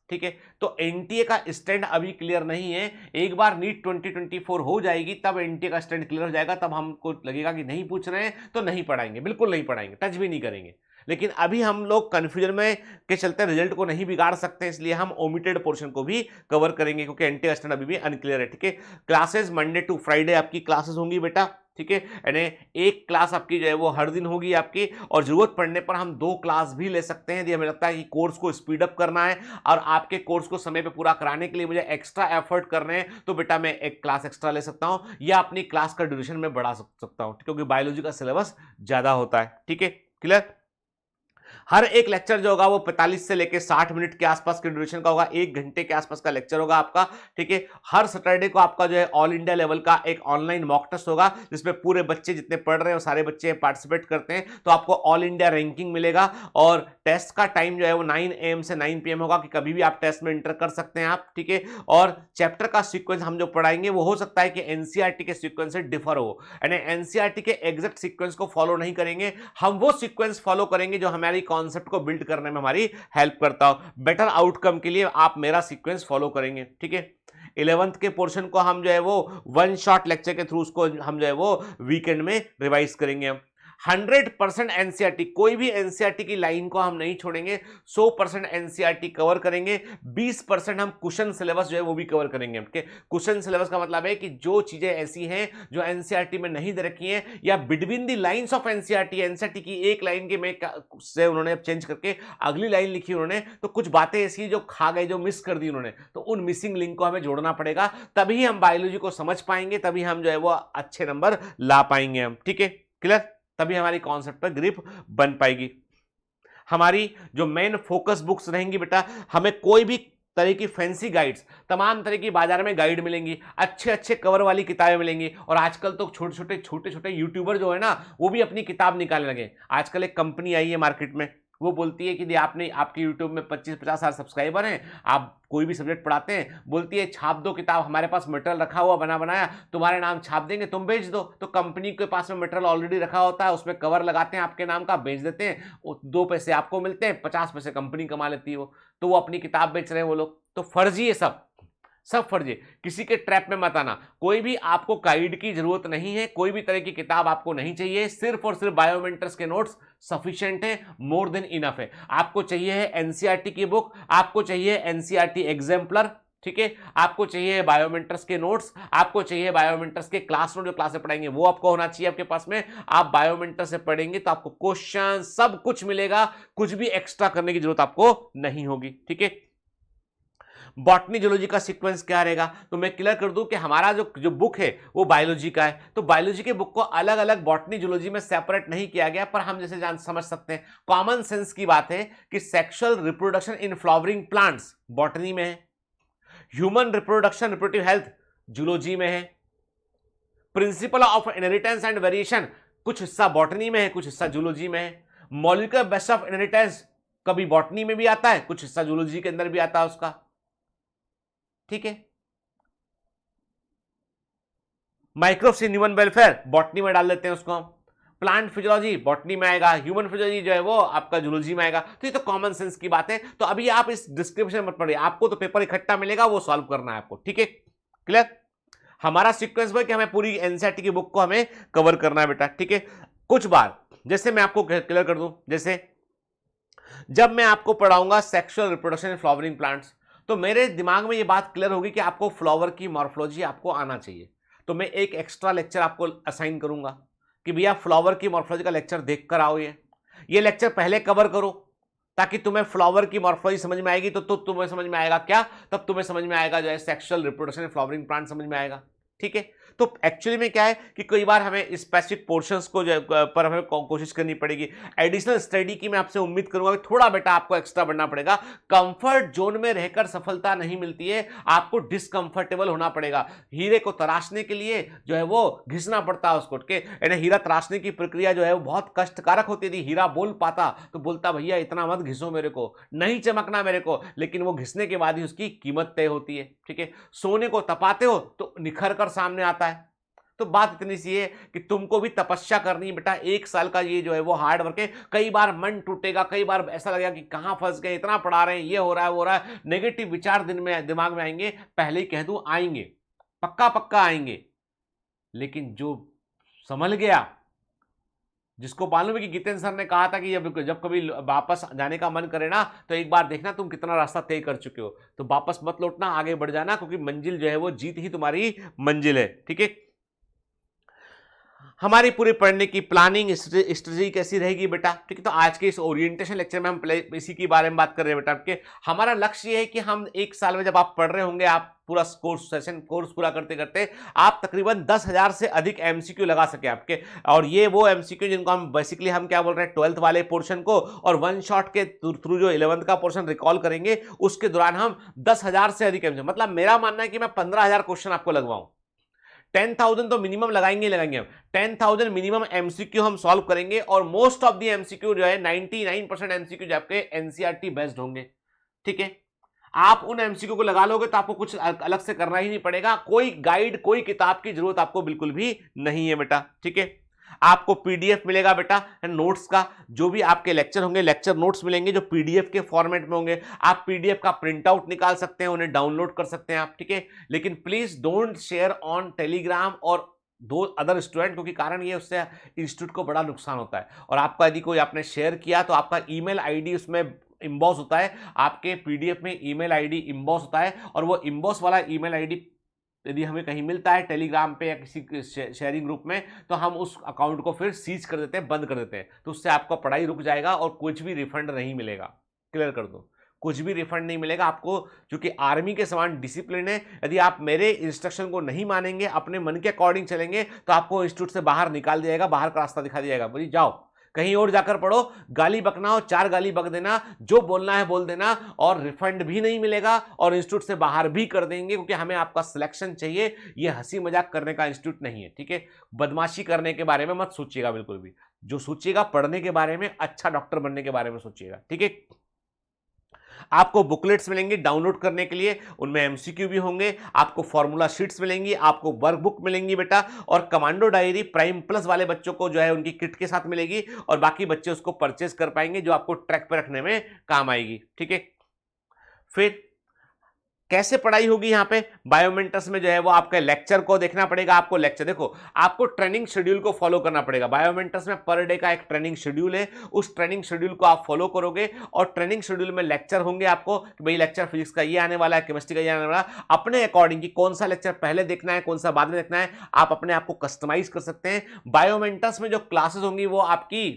ठीक है। तो एनटीए का स्टैंड अभी क्लियर नहीं है। एक बार नीट 2024 हो जाएगी तब एनटीए का स्टैंड क्लियर हो जाएगा, तब हमको लगेगा कि नहीं पूछ रहे हैं तो नहीं पढ़ाएंगे, बिल्कुल नहीं पढ़ाएंगे, टच भी नहीं करेंगे। लेकिन अभी हम लोग कंफ्यूजन में के चलते रिजल्ट को नहीं बिगाड़ सकते, इसलिए हम ओमिटेड पोर्शन को भी कवर करेंगे, क्योंकि एनटीए का स्टैंड अभी भी अनक्लियर है, ठीक है। क्लासेस मंडे टू फ्राइडे आपकी क्लासेस होंगी बेटा, ठीक है। यानी एक क्लास आपकी जो है वो हर दिन होगी आपकी, और जरूरत पड़ने पर हम 2 क्लास भी ले सकते हैं यदि हमें लगता है कि कोर्स को स्पीड अप करना है और आपके कोर्स को समय पे पूरा कराने के लिए मुझे एक्स्ट्रा एफर्ट करने हैं, तो बेटा मैं एक क्लास एक्स्ट्रा ले सकता हूं या अपनी क्लास का ड्यूरेशन में बढ़ा सकता हूं, क्योंकि बायोलॉजी का सिलेबस ज्यादा होता है, ठीक है। क्लियर? हर एक लेक्चर जो होगा वो 45 से लेकर 60 मिनट के आसपास के ड्यूरेशन का होगा, 1 घंटे के आसपास का लेक्चर होगा आपका, ठीक है। हर सैटरडे को आपका जो है ऑल इंडिया लेवल का एक ऑनलाइन मॉक टेस्ट होगा, जिसमें पूरे बच्चे जितने पढ़ रहे हैं वो सारे बच्चे पार्टिसिपेट करते हैं, तो आपको ऑल इंडिया रैंकिंग मिलेगा। और टेस्ट का टाइम जो है वो 9 AM से 9 PM होगा, कि कभी भी आप टेस्ट में इंटर कर सकते हैं आप, ठीक है। और चैप्टर का सीक्वेंस हम जो पढ़ाएंगे वो हो सकता है कि एनसीईआरटी के सीक्वेंस से डिफर हो, यानी एनसीईआरटी के एग्जैक्ट सीक्वेंस को फॉलो नहीं करेंगे, हम वो सीक्वेंस फॉलो करेंगे जो हमारी कॉन्सेप्ट को बिल्ड करने में हमारी हेल्प करता हो। बेटर आउटकम के लिए आप मेरा सीक्वेंस फॉलो करेंगे, ठीक है। 11th के पोर्शन को हम जो है वो वन शॉट लेक्चर के थ्रू उसको हम जो है वो वीकेंड में रिवाइज करेंगे। 100% एनसीईआरटी, कोई भी एनसीईआरटी की लाइन को हम नहीं छोड़ेंगे, 100% एनसीईआरटी कवर करेंगे। 20% हम क्वेश्चन सिलेबस जो है वो भी कवर करेंगे। क्वेश्चन सिलेबस का मतलब है कि जो चीजें ऐसी हैं जो एनसीईआरटी में नहीं दे रखी हैं, या between the lines of NCERT की एक लाइन के में से उन्होंने चेंज करके अगली लाइन लिखी उन्होंने, तो कुछ बातें ऐसी जो खा गए, जो मिस कर दी उन्होंने, तो उन मिसिंग लिंक को हमें जोड़ना पड़ेगा, तभी हम बायोलॉजी को समझ पाएंगे, तभी हम जो है वो अच्छे नंबर ला पाएंगे हम, ठीक है। क्लियर? तभी हमारी कॉन्सेप्ट पर ग्रिप बन पाएगी। हमारी जो मेन फोकस बुक्स रहेंगी बेटा, हमें कोई भी तरह की फैंसी गाइड्स, तमाम तरह की बाजार में गाइड मिलेंगी, अच्छे अच्छे कवर वाली किताबें मिलेंगी। और आजकल तो छोटे छोटे यूट्यूबर जो है ना, वो भी अपनी किताब निकालने लगे। आजकल एक कंपनी आई है मार्केट में, वो बोलती है कि आपने आपके यूट्यूब में 25-50 हजार सब्सक्राइबर हैं, आप कोई भी सब्जेक्ट पढ़ाते हैं, बोलती है छाप दो किताब, हमारे पास मटेरियल रखा हुआ बना बनाया, तुम्हारे नाम छाप देंगे, तुम बेच दो। तो कंपनी के पास में मटेरियल ऑलरेडी रखा होता है, उसमें कवर लगाते हैं आपके नाम का, बेच देते हैं, 2 पैसे आपको मिलते हैं, 50 पैसे कंपनी कमा लेती है वो, तो वो अपनी किताब बेच रहे हैं वो लोग। तो फर्जी है, सब फर्जी। किसी के ट्रैप में मत आना। कोई भी आपको गाइड की जरूरत नहीं है, कोई भी तरह की किताब आपको नहीं चाहिए, सिर्फ और सिर्फ बायोमेंटर्स के नोट्स सफिशिएंट है, मोर देन इनफ है। आपको चाहिए है एनसीईआरटी की बुक, आपको चाहिए एनसीईआरटी एग्जाम्पलर, ठीक है, आपको चाहिए बायोमेंटर्स के नोट्स, आपको चाहिए बायोमेंटर्स के क्लास नोट, जो क्लास से पढ़ाएंगे वो आपको होना चाहिए आपके पास में। आप बायोमेंटर से पढ़ेंगे तो आपको क्वेश्चन सब कुछ मिलेगा, कुछ भी एक्स्ट्रा करने की जरूरत आपको नहीं होगी, ठीक है। बॉटनी जूलॉजी का सीक्वेंस क्या रहेगा, तो मैं क्लियर कर दूं कि हमारा जो बुक है वो बायोलॉजी का है, तो बायोलॉजी के बुक को अलग अलग बॉटनी जूलॉजी में सेपरेट नहीं किया गया, पर हम जैसे समझ सकते हैं, कॉमन सेंस की बात है कि sexual reproduction in flowering plants botany में है, human reproduction reproductive health zoology में है, principle of inheritance and variation कुछ हिस्सा बॉटनी में है, कुछ हिस्सा जूलॉजी में है, मॉलिक्यूलर बेस ऑफ इनहेरिटेंस कभी बॉटनी में भी आता है, कुछ हिस्सा जूलॉजी के अंदर भी आता है उसका, ठीक है। Microbes in human welfare botany में डाल देते हैं उसको, प्लांट फिजियोलॉजी बॉटनी में आएगा, ह्यूमन फिजियोलॉजी जो है वो आपका जूलॉजी में आएगा। तो ये तो कॉमन सेंस की बात है, तो अभी आप इस डिस्क्रिप्शन मत पढ़िए, आपको तो पेपर इकट्ठा मिलेगा, वो सॉल्व करना है आपको, ठीक है। क्लियर? हमारा सीक्वेंस में कि हमें पूरी एनसीईआरटी की बुक को हमें कवर करना है बेटा, ठीक है। कुछ बार जैसे मैं आपको क्लियर कर दूं, जैसे जब मैं आपको पढ़ाऊंगा sexual reproduction in flowering plants, तो मेरे दिमाग में ये बात क्लियर होगी कि आपको फ्लावर की मॉर्फोलॉजी आपको आना चाहिए, तो मैं एक एक्स्ट्रा लेक्चर आपको असाइन करूंगा कि भैया फ्लावर की मॉर्फोलॉजी का लेक्चर देख कर आओ, ये लेक्चर पहले कवर करो ताकि तुम्हें फ्लावर की मॉर्फोलॉजी समझ में आएगी। तो तुम्हें समझ में आएगा क्या, तब तुम्हें समझ में आएगा जो है सेक्सुअल रिप्रोडक्शन फ्लावरिंग प्लांट समझ में आएगा। ठीक है, तो एक्चुअली में क्या है कि कई बार हमें स्पेसिफिक पोर्शंस को पर हमें कोशिश करनी पड़ेगी। एडिशनल स्टडी की मैं आपसे उम्मीद करूंगा कि थोड़ा बेटा आपको एक्स्ट्रा बढ़ना पड़ेगा। कंफर्ट जोन में रहकर सफलता नहीं मिलती है, आपको डिसकंफर्टेबल होना पड़ेगा। हीरे को तराशने के लिए जो है वो घिसना पड़ता है उसको के, यानी हीरा तराशने की प्रक्रिया जो है वो बहुत कष्टकारक होती थी। हीरा बोल पाता तो बोलता भैया इतना मत घिसो मेरे को, नहीं चमकना मेरे को, लेकिन वो घिसने के बाद ही उसकी कीमत तय होती है। ठीक है, सोने को तपाते हो तो निखर कर सामने आता है। तो बात इतनी सी है कि तुमको भी तपस्या करनी है बेटा। 1 साल का ये जो है वो हार्ड वर्क है। कई बार मन टूटेगा, कई बार ऐसा लगेगा कि कहां फंस गए, इतना पढ़ा रहे हैं, ये हो रहा है वो हो रहा है, नेगेटिव विचार दिमाग में आएंगे। पहले ही कह दूं आएंगे, पक्का पक्का आएंगे। लेकिन जो संभल गया, जिसको मालूम है कि जितेंद्र सर ने कहा था कि जब कभी वापस जाने का मन करे ना तो एक बार देखना तुम कितना रास्ता तय कर चुके हो, तो वापस मत लौटना, आगे बढ़ जाना, क्योंकि मंजिल जो है वो जीत ही तुम्हारी मंजिल है। ठीक है, हमारी पूरी पढ़ने की प्लानिंग स्ट्रेटजी कैसी रहेगी बेटा। ठीक है, तो आज के इस ओरिएंटेशन लेक्चर में हम इसी के बारे में बात कर रहे हैं बेटा। आपके हमारा लक्ष्य ये है कि हम 1 साल में जब आप पढ़ रहे होंगे, आप पूरा कोर्स पूरा करते करते आप तकरीबन 10,000 से अधिक एमसीक्यू लगा सके आपके। और ये वो एमसीक्यू जिनको हम बेसिकली हम क्या बोल रहे हैं, 12th वाले पोर्शन को और 1 शॉट के थ्रू जो 11th का पोर्शन रिकॉल करेंगे, उसके दौरान हम 10,000 से अधिक एमसीक्यू, मतलब मेरा मानना है कि मैं 15,000 क्वेश्चन आपको लगवाऊं। 10,000 तो मिनिमम लगाएंगे हम 10,000 मिनिमम एमसीक्यू हम सॉल्व करेंगे। और मोस्ट ऑफ दी एमसीक्यू जो है 99% एमसीक्यू जो आपके एनसीईआरटी बेस्ड होंगे। ठीक है, आप उन एमसीक्यू को लगा लोगे तो आपको कुछ अलग से करना ही नहीं पड़ेगा। कोई गाइड, कोई किताब की जरूरत आपको बिल्कुल भी नहीं है बेटा। ठीक है, आपको पीडीएफ मिलेगा बेटा नोट्स का, जो भी आपके लेक्चर होंगे, लेक्चर नोट्स मिलेंगे जो पीडीएफ के फॉर्मेट में होंगे। आप पीडीएफ का प्रिंट आउट निकाल सकते हैं, उन्हें डाउनलोड कर सकते हैं आप। ठीक है, लेकिन please don't share on Telegram और 2 अदर स्टूडेंट, क्योंकि कारण ये उससे इंस्टीट्यूट को बड़ा नुकसान होता है। और आपका यदि कोई आपने शेयर किया तो आपका ईमेल आईडी उसमें इम्बॉस होता है, आपके पीडीएफ में ईमेल आईडी इम्बॉस होता है। और वो इम्बॉस वाला ईमेल आईडी यदि हमें कहीं मिलता है टेलीग्राम पे या किसी शेयरिंग ग्रुप में, तो हम उस अकाउंट को फिर सीज कर देते हैं, बंद कर देते हैं। तो उससे आपका पढ़ाई रुक जाएगा और कुछ भी रिफंड नहीं मिलेगा। क्लियर कर दो, कुछ भी रिफंड नहीं मिलेगा आपको, क्योंकि आर्मी के समान डिसिप्लिन है। यदि आप मेरे इंस्ट्रक्शन को नहीं मानेंगे, अपने मन के अकॉर्डिंग चलेंगे, तो आपको इंस्टीट्यूट से बाहर निकाल दिया जाएगा, बाहर का रास्ता दिखा दिया जाएगा, बोलिए जाओ कहीं और जाकर पढ़ो। गाली बकना हो 4 गाली बक देना, जो बोलना है बोल देना, और रिफंड भी नहीं मिलेगा और इंस्टीट्यूट से बाहर भी कर देंगे, क्योंकि हमें आपका सिलेक्शन चाहिए। ये हंसी मजाक करने का इंस्टीट्यूट नहीं है। ठीक है, बदमाशी करने के बारे में मत सोचिएगा बिल्कुल भी। जो सोचिएगा पढ़ने के बारे में, अच्छा डॉक्टर बनने के बारे में सोचिएगा। ठीक है, आपको बुकलेट्स मिलेंगे डाउनलोड करने के लिए, उनमें एमसीक्यू भी होंगे, आपको फॉर्मूला शीट्स मिलेंगी, आपको वर्कबुक मिलेंगी बेटा, और कमांडो डायरी प्राइम प्लस वाले बच्चों को जो है उनकी किट के साथ मिलेगी, और बाकी बच्चे उसको परचेज कर पाएंगे, जो आपको ट्रैक पर रखने में काम आएगी। ठीक है, फिर कैसे पढ़ाई होगी यहाँ पे बायोमेंटस में जो है वो आपके लेक्चर को देखना पड़ेगा। आपको लेक्चर देखो, आपको ट्रेनिंग शेड्यूल को फॉलो करना पड़ेगा। बायोमेंटस में पर डे का एक ट्रेनिंग शेड्यूल है, उस ट्रेनिंग शेड्यूल को आप फॉलो करोगे, और ट्रेनिंग शेड्यूल में लेक्चर होंगे आपको कि भाई लेक्चर फिजिक्स का ये आने वाला है, केमिस्ट्री का ये आने वाला है। अपने अकॉर्डिंग कि कौन सा लेक्चर पहले देखना है, कौन सा बाद में देखना है, आप अपने आप को कस्टमाइज कर सकते हैं। बायोमेंटस में जो क्लासेस होंगी वो आपकी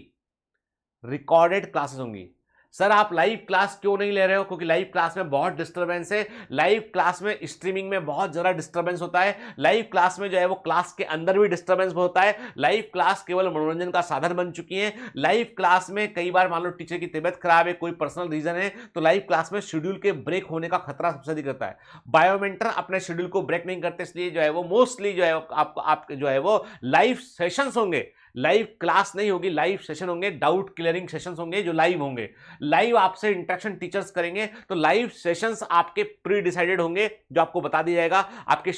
रिकॉर्डेड क्लासेस होंगी। सर आप लाइव क्लास क्यों नहीं ले रहे हो? क्योंकि लाइव क्लास में बहुत डिस्टरबेंस है, लाइव क्लास में स्ट्रीमिंग में बहुत ज़्यादा डिस्टरबेंस होता है, लाइव क्लास में जो है वो क्लास के अंदर भी डिस्टरबेंस होता है। लाइव क्लास केवल मनोरंजन का साधन बन चुकी है। लाइव क्लास में कई बार मान लो टीचर की तबीयत खराब है, कोई पर्सनल रीजन है, तो लाइव क्लास में शेड्यूल के ब्रेक होने का खतरा सबसे अधिक रहता है। बायोमेंटर अपने शेड्यूल को ब्रेक नहीं करते, इसलिए जो है वो मोस्टली जो है आपके जो है वो लाइव सेशंस होंगे। लाइव क्लास नहीं होगी, लाइव सेशन होंगे, डाउट क्लियरिंग सेशंस होंगे जो लाइव होंगे। लाइव आपसे इंटरेक्शन टीचर्स करेंगे, तो लाइव सेशंस आपके प्री डिसाइडेड होंगे, जो आपको बता दिया जाएगा, आपके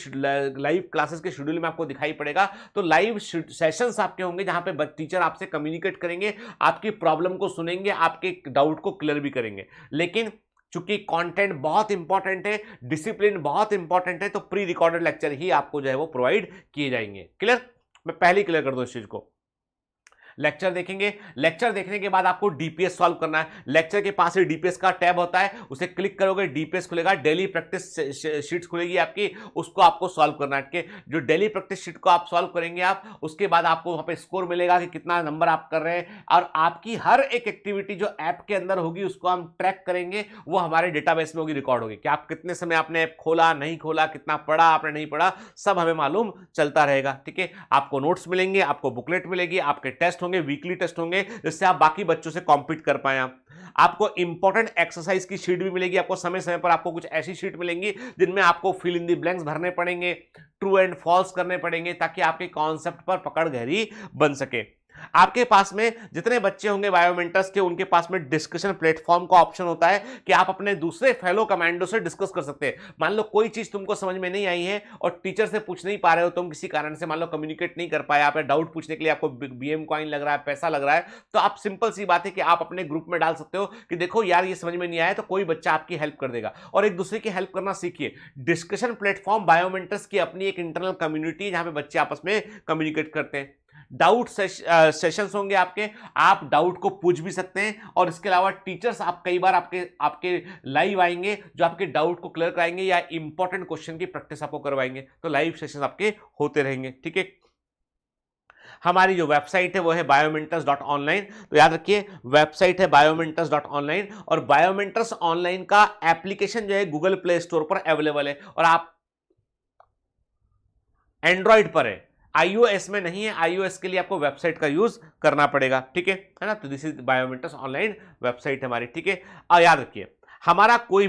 लाइव क्लासेस के शेड्यूल में आपको दिखाई पड़ेगा। तो लाइव सेशंस आपके होंगे जहां पे टीचर आपसे कम्युनिकेट करेंगे, आपकी प्रॉब्लम को सुनेंगे, आपके डाउट को क्लियर भी करेंगे। लेकिन चूंकि कंटेंट बहुत इंपॉर्टेंट है, डिसिप्लिन बहुत इंपॉर्टेंट है, तो प्री रिकॉर्डेड लेक्चर ही आपको जो है वो प्रोवाइड किए जाएंगे। क्लियर? मैं पहले क्लियर कर दूं इस चीज को। लेक्चर देखेंगे, लेक्चर देखने के बाद आपको डीपीएस सॉल्व करना है। लेक्चर के पास ही डीपीएस का टैब होता है, उसे क्लिक करोगे डीपीएस खुलेगा, डेली प्रैक्टिस शीट्स खुलेगी आपकी, उसको आपको सॉल्व करना है। जो डेली प्रैक्टिस शीट को आप सॉल्व करेंगे आप, उसके बाद आपको वहां पे स्कोर मिलेगा कि कितना नंबर आप कर रहे हैं, और आपकी हर एक एक्टिविटी जो ऐप के अंदर होगी उसको हम ट्रैक करेंगे, वो हमारे डेटाबेस में होगी, रिकॉर्ड होगी कि आप कितने समय आपने ऐप खोला, नहीं खोला, कितना पढ़ा आपने, नहीं पढ़ा, सब हमें मालूम चलता रहेगा। ठीक है, आपको नोट्स मिलेंगे, आपको बुकलेट मिलेगी, आपके टेस्ट होंगे, वीकली टेस्ट होंगे, जिससे आप बाकी बच्चों से कॉम्पीट कर पाए। आपको इंपॉर्टेंट एक्सरसाइज की शीट भी मिलेगी, आपको समय समय पर आपको कुछ ऐसी शीट मिलेंगी जिनमें आपको फिल इन द ब्लैंक्स भरने पड़ेंगे, ट्रू एंड फॉल्स करने पड़ेंगे, ताकि आपके कॉन्सेप्ट पर पकड़ गहरी बन सके। आपके पास में जितने बच्चे होंगे बायोमेंटर्स के, उनके पास में डिस्कशन प्लेटफॉर्म का ऑप्शन होता है कि आप अपने दूसरे फेलो कमांडो से डिस्कस कर सकते हैं। मान लो कोई चीज तुमको समझ में नहीं आई है और टीचर से पूछ नहीं पा रहे हो, तुम किसी कारण से मान लो कम्युनिकेट नहीं कर पाए, आप डाउट पूछने के लिए आपको बीएम कॉइन लग रहा है, पैसा लग रहा है, तो आप सिंपल सी बात है कि आप अपने ग्रुप में डाल सकते हो कि देखो यार ये समझ में नहीं आया, तो कोई बच्चा आपकी हेल्प कर देगा, और एक दूसरे की हेल्प करना सीखिए। डिस्कशन प्लेटफॉर्म बायोमेंटर्स की अपनी एक इंटरनल कम्युनिटी है जहां पे बच्चे आपस में कम्युनिकेट करते हैं। डाउट सेशंस होंगे आपके, आप डाउट को पूछ भी सकते हैं, और इसके अलावा टीचर्स आप कई बार आपके आपके लाइव आएंगे जो आपके डाउट को क्लियर कराएंगे या इंपॉर्टेंट क्वेश्चन की प्रैक्टिस आपको करवाएंगे, तो लाइव सेशंस आपके होते रहेंगे। ठीक है, हमारी जो वेबसाइट है वो है biomentors.online, तो याद रखिए वेबसाइट है biomentors.online, और बायोमेंटर्स ऑनलाइन का एप्लीकेशन जो है गूगल प्ले स्टोर पर अवेलेबल है, और आप एंड्रॉइड पर है, iOS में नहीं है। iOS के लिए आपको वेबसाइट का यूज करना पड़ेगा। ठीक है ना, तो this is Biomentors online website हमारी। ठीक है, याद रखिए हमारा कोई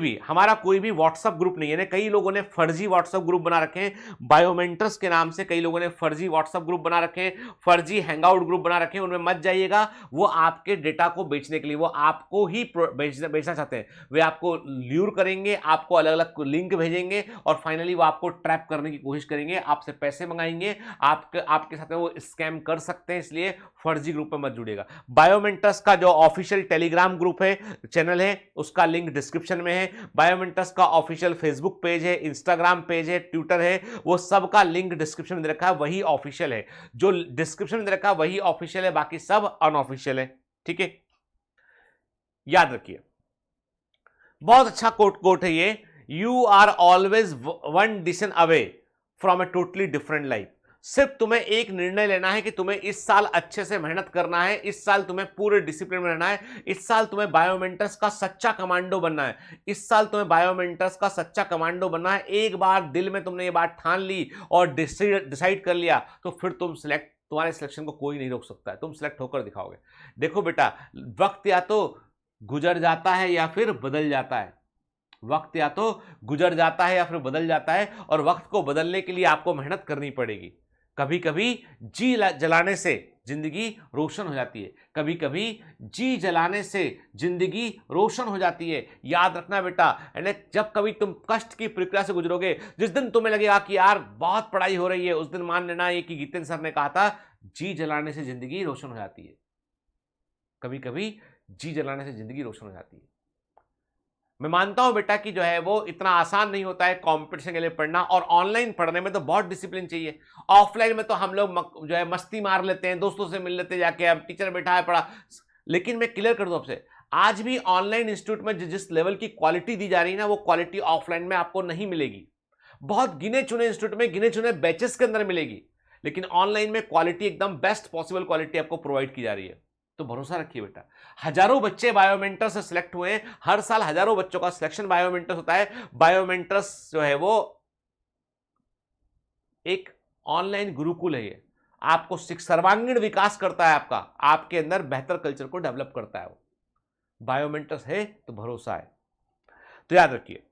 भी व्हाट्सएप ग्रुप नहीं है ना, कई लोगों ने फर्जी व्हाट्सएप ग्रुप बना रखे हैं बायोमेंटर्स के नाम से, कई लोगों ने फर्जी व्हाट्सएप ग्रुप बना रखे हैं, फर्जी हैंगआउट ग्रुप बना रखे हैं, उनमें मत जाइएगा। वो आपके डेटा को बेचने के लिए, वो आपको ही बेचना चाहते हैं, वे आपको ल्यूर करेंगे, आपको अलग अलग लिंक भेजेंगे, और फाइनली वो आपको ट्रैप करने की कोशिश करेंगे, आपसे पैसे मंगाएंगे, आपके साथ में वो स्कैम कर सकते हैं, इसलिए फर्जी ग्रुप में मत जुड़िएगा। बायोमेंटर्स का जो ऑफिशियल टेलीग्राम ग्रुप है, चैनल है, उसका लिंक डिस्क्रिप्शन में है। बायोमेंटर्स का ऑफिशियल फेसबुक पेज है, इंस्टाग्राम पेज है, ट्विटर है, वो सब का लिंक डिस्क्रिप्शन में दे रखा है, वही ऑफिशियल है। जो डिस्क्रिप्शन में दे रखा है वही ऑफिशियल है, बाकी सब अनऑफिशियल है। ठीक है, याद रखिए बहुत अच्छा कोट है ये, you are always one decision away from a totally different life. सिर्फ तुम्हें एक निर्णय लेना है कि तुम्हें इस साल अच्छे से मेहनत करना है, इस साल तुम्हें पूरे डिसिप्लिन में रहना है, इस साल तुम्हें बायोमेंटर्स का सच्चा कमांडो बनना है, इस साल तुम्हें बायोमेंटर्स का सच्चा कमांडो बनना है। एक बार दिल में तुमने ये बात ठान ली और डिसाइड कर लिया, तो फिर तुम्हारे सिलेक्शन को कोई नहीं रोक सकता है, तुम सिलेक्ट होकर दिखाओगे। देखो बेटा, वक्त या तो गुजर जाता है या फिर बदल जाता है, वक्त या तो गुजर जाता है या फिर बदल जाता है, और वक्त को बदलने के लिए आपको मेहनत करनी पड़ेगी। कभी कभी जी जलाने से जिंदगी रोशन हो जाती है, कभी कभी जी जलाने से जिंदगी रोशन हो जाती है। याद रखना बेटा, जब कभी तुम कष्ट की प्रक्रिया से गुजरोगे, जिस दिन तुम्हें लगेगा कि यार बहुत पढ़ाई हो रही है, उस दिन मान लेना ये कि गीतेंद्र सर ने कहा था, जी जलाने से जिंदगी रोशन हो जाती है। कभी कभी जी जलाने से जिंदगी रोशन हो जाती है। मैं मानता हूं बेटा कि जो है वो इतना आसान नहीं होता है कंपटीशन के लिए पढ़ना, और ऑनलाइन पढ़ने में तो बहुत डिसिप्लिन चाहिए। ऑफलाइन में तो हम लोग जो है मस्ती मार लेते हैं, दोस्तों से मिल लेते हैं जाके, अब टीचर बैठा है पढ़ा। लेकिन मैं क्लियर कर दूं आपसे, आज भी ऑनलाइन इंस्टीट्यूट में जिस लेवल की क्वालिटी दी जा रही है ना, वो क्वालिटी ऑफलाइन में आपको नहीं मिलेगी। बहुत गिने चुने इंस्टीट्यूट में गिने चुने बैचेस के अंदर मिलेगी, लेकिन ऑनलाइन में क्वालिटी एकदम बेस्ट पॉसिबल क्वालिटी आपको प्रोवाइड की जा रही है। तो भरोसा रखिए बेटा, हजारों बच्चे बायोमेंटर्स से सिलेक्ट हुए हैं, हर साल हजारों बच्चों का सिलेक्शन बायोमेंटर्स होता है। बायोमेंटर्स जो है वो एक ऑनलाइन गुरुकुल है, ये आपको सर्वांगीण विकास करता है, आपके अंदर बेहतर कल्चर को डेवलप करता है। वो बायोमेंटर्स है तो भरोसा है। तो याद रखिए,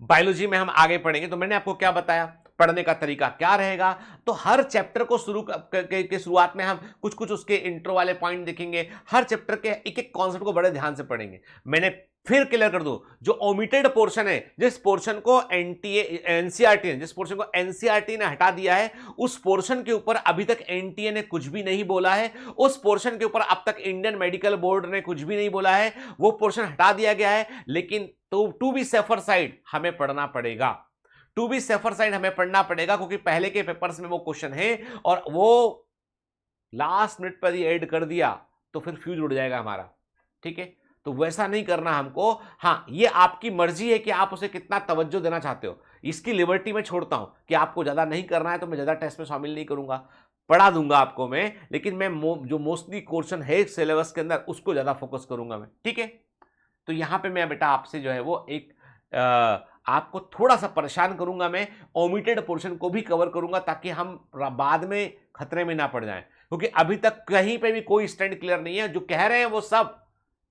बायोलॉजी में हम आगे पढ़ेंगे, तो मैंने आपको क्या बताया, पढ़ने का तरीका क्या रहेगा। तो हर चैप्टर को शुरू के शुरुआत में हम कुछ कुछ उसके इंट्रो वाले पॉइंट देखेंगे, हर चैप्टर के एक एक कॉन्सेप्ट को बड़े ध्यान से पढ़ेंगे। मैंने फिर क्लियर कर दूं, जो ओमिटेड पोर्शन है, जिस पोर्शन को एनसीईआरटी ने हटा दिया है, उस पोर्शन के ऊपर अभी तक एनटीए ने कुछ भी नहीं बोला है, उस पोर्शन के ऊपर अब तक इंडियन मेडिकल बोर्ड ने कुछ भी नहीं बोला है, वो पोर्शन हटा दिया गया है। लेकिन टू बी सेफर साइड हमें पढ़ना पड़ेगा, टू बी सेफर साइड हमें पढ़ना पड़ेगा, क्योंकि पहले के पेपर्स में वो क्वेश्चन है और वो लास्ट मिनट पर ही ऐड कर दिया तो फिर फ्यूज उड़ जाएगा हमारा, ठीक है। तो वैसा नहीं करना हमको। हाँ, ये आपकी मर्जी है कि आप उसे कितना तवज्जो देना चाहते हो, इसकी लिबर्टी मैं छोड़ता हूं कि आपको ज्यादा नहीं करना है तो मैं ज्यादा टेस्ट में शामिल नहीं करूंगा, पढ़ा दूंगा आपको मैं, लेकिन मैं जो मोस्टली क्वेश्चन है सिलेबस के अंदर उसको ज्यादा फोकस करूंगा मैं, ठीक है। तो यहां पे मैं बेटा आपसे जो है वो एक आपको थोड़ा सा परेशान करूंगा, मैं ओमिटेड पोर्शन को भी कवर करूंगा ताकि हम बाद में खतरे में ना पड़ जाएं, क्योंकि अभी तक कहीं पे भी कोई स्टैंड क्लियर नहीं है। जो कह रहे हैं वो सब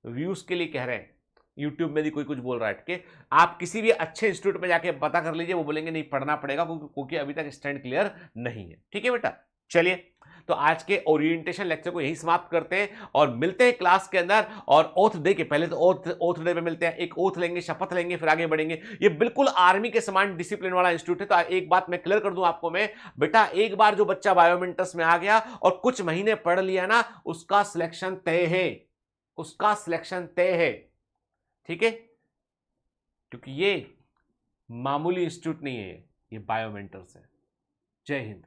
व्यूज के लिए कह रहे हैं, यूट्यूब में भी कोई कुछ बोल रहा है, ठीक है। आप किसी भी अच्छे इंस्टीट्यूट में जाके पता कर लीजिए, वो बोलेंगे नहीं पढ़ना पड़ेगा क्योंकि अभी तक स्टैंड क्लियर नहीं है, ठीक है बेटा। चलिए, तो आज के ओरिएंटेशन लेक्चर को यही समाप्त करते हैं और मिलते हैं क्लास के अंदर। और ओथ डे के पहले तो ओथ डे पे मिलते हैं, एक ओथ लेंगे, शपथ लेंगे, फिर आगे बढ़ेंगे। ये बिल्कुल आर्मी के समान डिसिप्लिन वाला इंस्टीट्यूट है। तो एक बात मैं क्लियर कर दूं आपको मैं, बेटा एक बार जो बच्चा बायोमेंटर्स में आ गया और कुछ महीने पढ़ लिया ना, उसका सिलेक्शन तय है, उसका सिलेक्शन तय है, ठीक है। क्योंकि ये मामूली इंस्टीट्यूट नहीं है, ये बायोमेंटर्स है। जय हिंद।